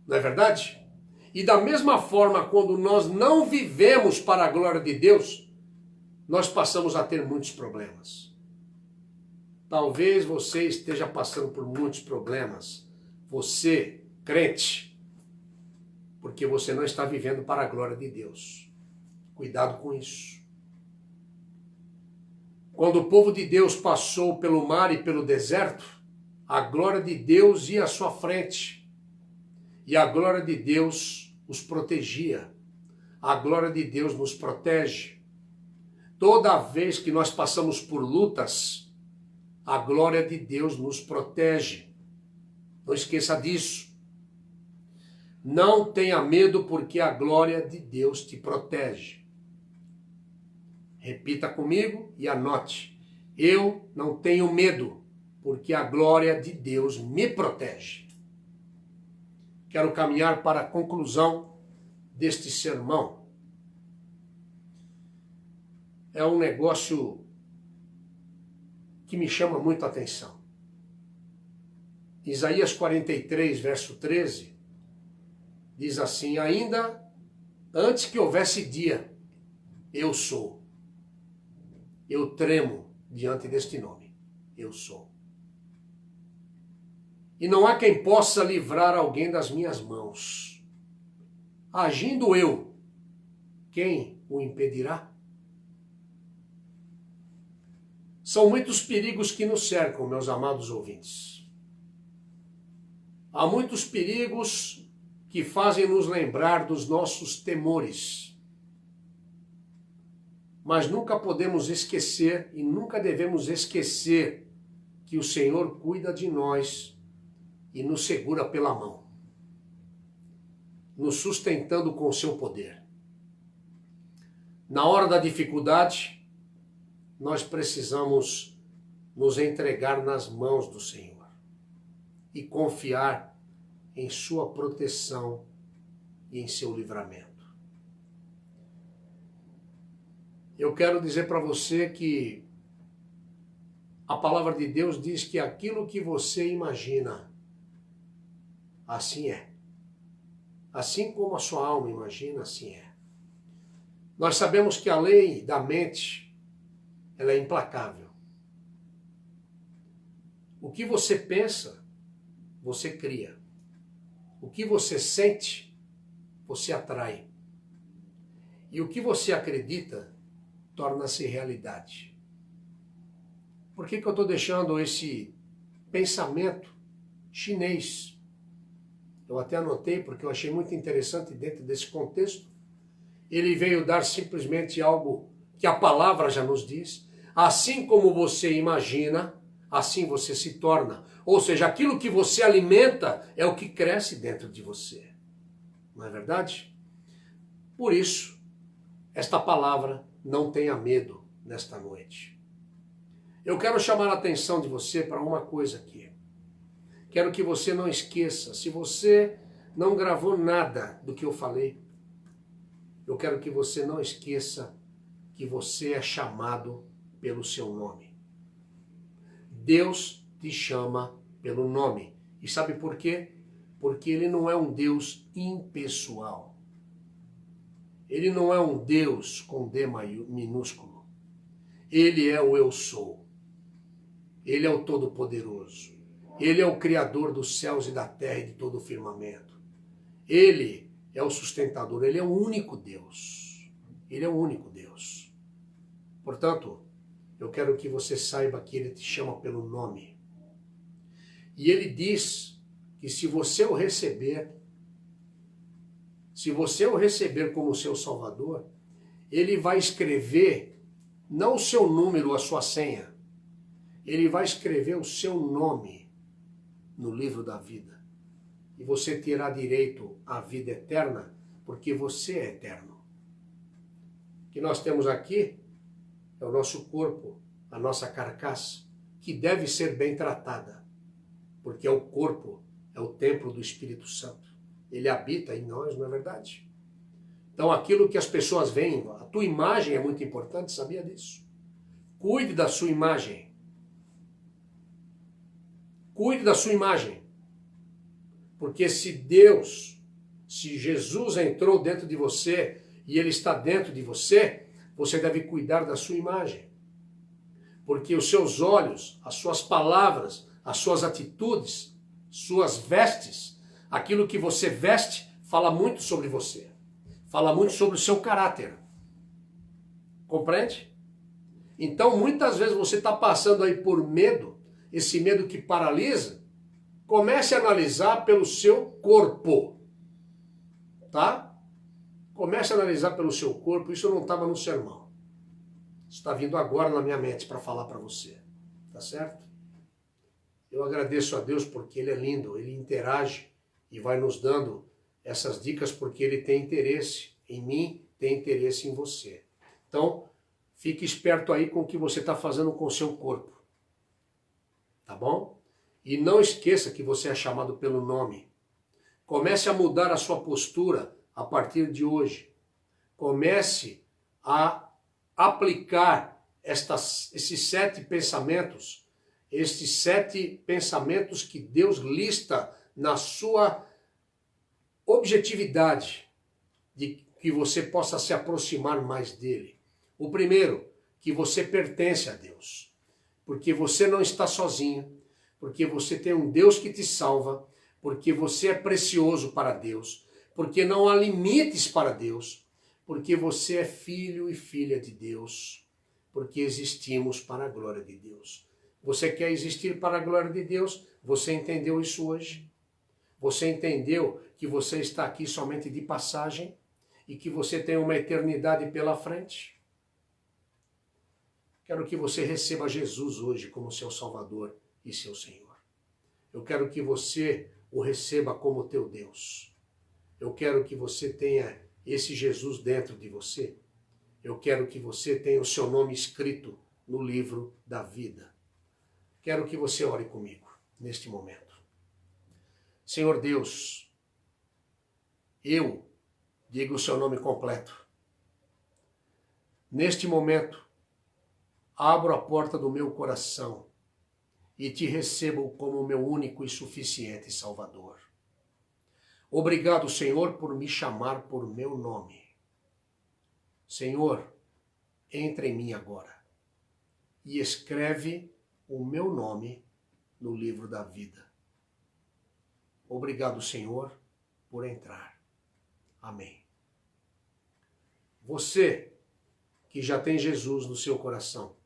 Não é verdade? E da mesma forma, quando nós não vivemos para a glória de Deus, nós passamos a ter muitos problemas. Talvez você esteja passando por muitos problemas. Você, crente, porque você não está vivendo para a glória de Deus. Cuidado com isso. Quando o povo de Deus passou pelo mar e pelo deserto, a glória de Deus ia à sua frente. E a glória de Deus os protegia. A glória de Deus nos protege. Toda vez que nós passamos por lutas, a glória de Deus nos protege. Não esqueça disso. Não tenha medo, porque a glória de Deus te protege. Repita comigo e anote. Eu não tenho medo, porque a glória de Deus me protege. Quero caminhar para a conclusão deste sermão. É um negócio que me chama muito a atenção. Isaías 43, verso 13, diz assim: ainda antes que houvesse dia, eu sou. Eu tremo diante deste nome. Eu sou. E não há quem possa livrar alguém das minhas mãos. Agindo eu, quem o impedirá? São muitos perigos que nos cercam, meus amados ouvintes. Há muitos perigos que fazem nos lembrar dos nossos temores. Mas nunca podemos esquecer e nunca devemos esquecer que o Senhor cuida de nós e nos segura pela mão, nos sustentando com o seu poder. Na hora da dificuldade, nós precisamos nos entregar nas mãos do Senhor e confiar em sua proteção e em seu livramento. Eu quero dizer para você que a palavra de Deus diz que aquilo que você imagina, assim é. Assim como a sua alma imagina, assim é. Nós sabemos que a lei da mente, ela é implacável. O que você pensa, você cria. O que você sente, você atrai. E o que você acredita, torna-se realidade. Por que eu estou deixando esse pensamento chinês? Eu até anotei porque eu achei muito interessante dentro desse contexto. Ele veio dar simplesmente algo que a palavra já nos diz. Assim como você imagina, assim você se torna. Ou seja, aquilo que você alimenta é o que cresce dentro de você. Não é verdade? Por isso, esta palavra, não tenha medo nesta noite. Eu quero chamar a atenção de você para uma coisa aqui. Quero que você não esqueça, se você não gravou nada do que eu falei, eu quero que você não esqueça que você é chamado pelo seu nome. Deus te chama pelo nome. E sabe por quê? Porque Ele não é um Deus impessoal. Ele não é um Deus com D minúsculo. Ele é o eu sou. Ele é o Todo-Poderoso. Ele é o Criador dos céus e da terra e de todo o firmamento. Ele é o sustentador. Ele é o único Deus. Ele é o único Deus. Portanto, eu quero que você saiba que Ele te chama pelo nome. E Ele diz que se você o receber, como seu Salvador, Ele vai escrever não o seu número, a sua senha. Ele vai escrever o seu nome no livro da vida. E você terá direito à vida eterna, porque você é eterno. O que nós temos aqui é o nosso corpo, a nossa carcaça, que deve ser bem tratada, porque o corpo é o templo do Espírito Santo. Ele habita em nós, não é verdade? Então aquilo que as pessoas veem, a tua imagem é muito importante, sabia disso? Cuide da sua imagem. Cuide da sua imagem. Porque se Jesus entrou dentro de você e Ele está dentro de você, você deve cuidar da sua imagem. Porque os seus olhos, as suas palavras, as suas atitudes, suas vestes, aquilo que você veste, fala muito sobre você. Fala muito sobre o seu caráter. Compreende? Então, muitas vezes você está passando aí por medo, esse medo que paralisa. Comece a analisar pelo seu corpo. Tá? Comece a analisar pelo seu corpo. Isso não estava no sermão. Está vindo agora na minha mente para falar para você. Tá certo? Eu agradeço a Deus porque Ele é lindo. Ele interage e vai nos dando essas dicas porque ele tem interesse em mim, tem interesse em você. Então, fique esperto aí com o que você está fazendo com o seu corpo. Tá bom? E não esqueça que você é chamado pelo nome. Comece a mudar a sua postura a partir de hoje. Comece a aplicar esses 7 pensamentos, estes 7 pensamentos que Deus lista na sua objetividade, de que você possa se aproximar mais dele. O primeiro, que você pertence a Deus, porque você não está sozinho, porque você tem um Deus que te salva, porque você é precioso para Deus, porque não há limites para Deus, porque você é filho e filha de Deus, porque existimos para a glória de Deus. Você quer existir para a glória de Deus? Você entendeu isso hoje? Você entendeu que você está aqui somente de passagem e que você tem uma eternidade pela frente? Quero que você receba Jesus hoje como seu Salvador e seu Senhor. Eu quero que você o receba como teu Deus. Eu quero que você tenha esse Jesus dentro de você. Eu quero que você tenha o seu nome escrito no livro da vida. Quero que você ore comigo neste momento. Senhor Deus, eu digo o seu nome completo. Neste momento, abro a porta do meu coração e te recebo como meu único e suficiente Salvador. Obrigado, Senhor, por me chamar por meu nome. Senhor, entra em mim agora e escreve o meu nome no livro da vida. Obrigado, Senhor, por entrar. Amém. Você que já tem Jesus no seu coração,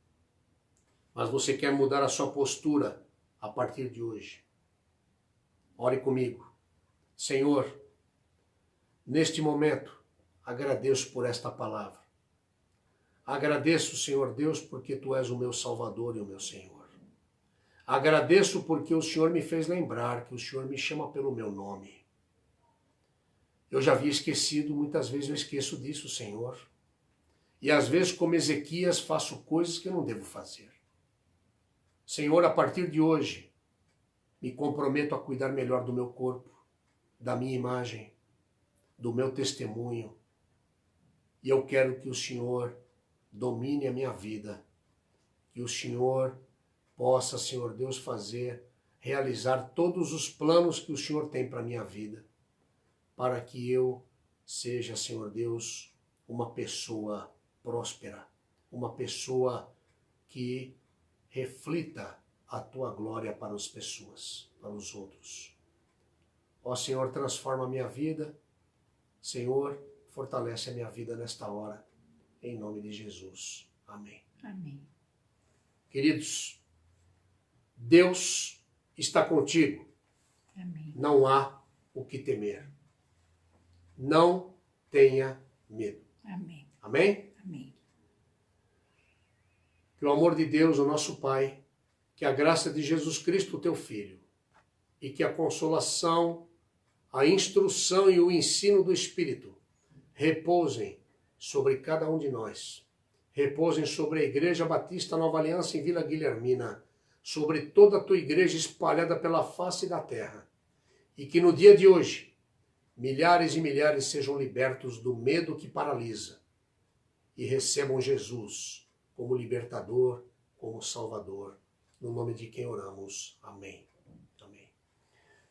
mas você quer mudar a sua postura a partir de hoje. Ore comigo. Senhor, neste momento, agradeço por esta palavra. Agradeço, Senhor Deus, porque Tu és o meu Salvador e o meu Senhor. Agradeço porque o Senhor me fez lembrar que o Senhor me chama pelo meu nome. Eu já havia esquecido, muitas vezes eu esqueço disso, Senhor. E às vezes, como Ezequias, faço coisas que eu não devo fazer. Senhor, a partir de hoje, me comprometo a cuidar melhor do meu corpo, da minha imagem, do meu testemunho. E eu quero que o Senhor domine a minha vida, que o Senhor possa, Senhor Deus, realizar todos os planos que o Senhor tem para a minha vida, para que eu seja, Senhor Deus, uma pessoa próspera, uma pessoa que reflita a Tua glória para as pessoas, para os outros. Ó Senhor, transforma a minha vida. Senhor, fortalece a minha vida nesta hora, em nome de Jesus. Amém. Amém. Queridos, Deus está contigo. Amém. Não há o que temer. Não tenha medo. Amém. Amém? Amém. Que o amor de Deus, o nosso Pai, que a graça de Jesus Cristo, teu Filho, e que a consolação, a instrução e o ensino do Espírito repousem sobre cada um de nós. Repousem sobre a Igreja Batista Nova Aliança em Vila Guilhermina, sobre toda a tua igreja espalhada pela face da terra. E que no dia de hoje, milhares e milhares sejam libertos do medo que paralisa e recebam Jesus como libertador, como salvador. No nome de quem oramos. Amém. Amém.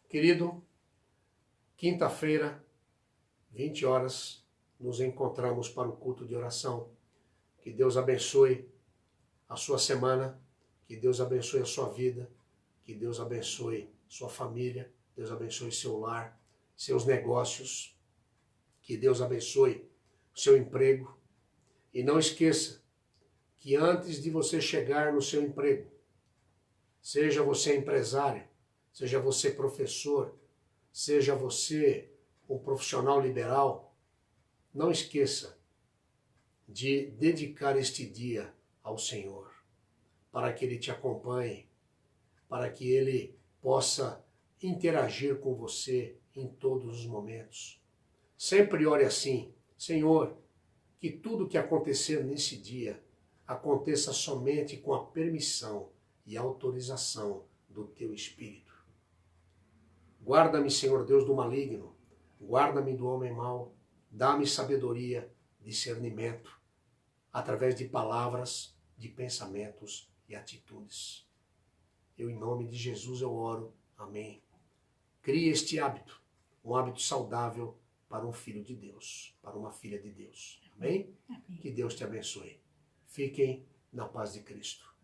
Querido, quinta-feira, 20 horas, nos encontramos para o culto de oração. Que Deus abençoe a sua semana, que Deus abençoe a sua vida, que Deus abençoe sua família, Deus abençoe seu lar, seus negócios, que Deus abençoe o seu emprego. E não esqueça que antes de você chegar no seu emprego, seja você empresário, seja você professor, seja você um profissional liberal, não esqueça de dedicar este dia ao Senhor, para que Ele te acompanhe, para que Ele possa interagir com você em todos os momentos. Sempre ore assim: Senhor, que tudo que acontecer nesse dia aconteça somente com a permissão e autorização do Teu Espírito. Guarda-me, Senhor Deus, do maligno, guarda-me do homem mau, dá-me sabedoria, discernimento, através de palavras, de pensamentos e atitudes. Eu, em nome de Jesus, eu oro. Amém. Crie este hábito, um hábito saudável para um filho de Deus, para uma filha de Deus. Amém? Amém. Que Deus te abençoe. Fiquem na paz de Cristo.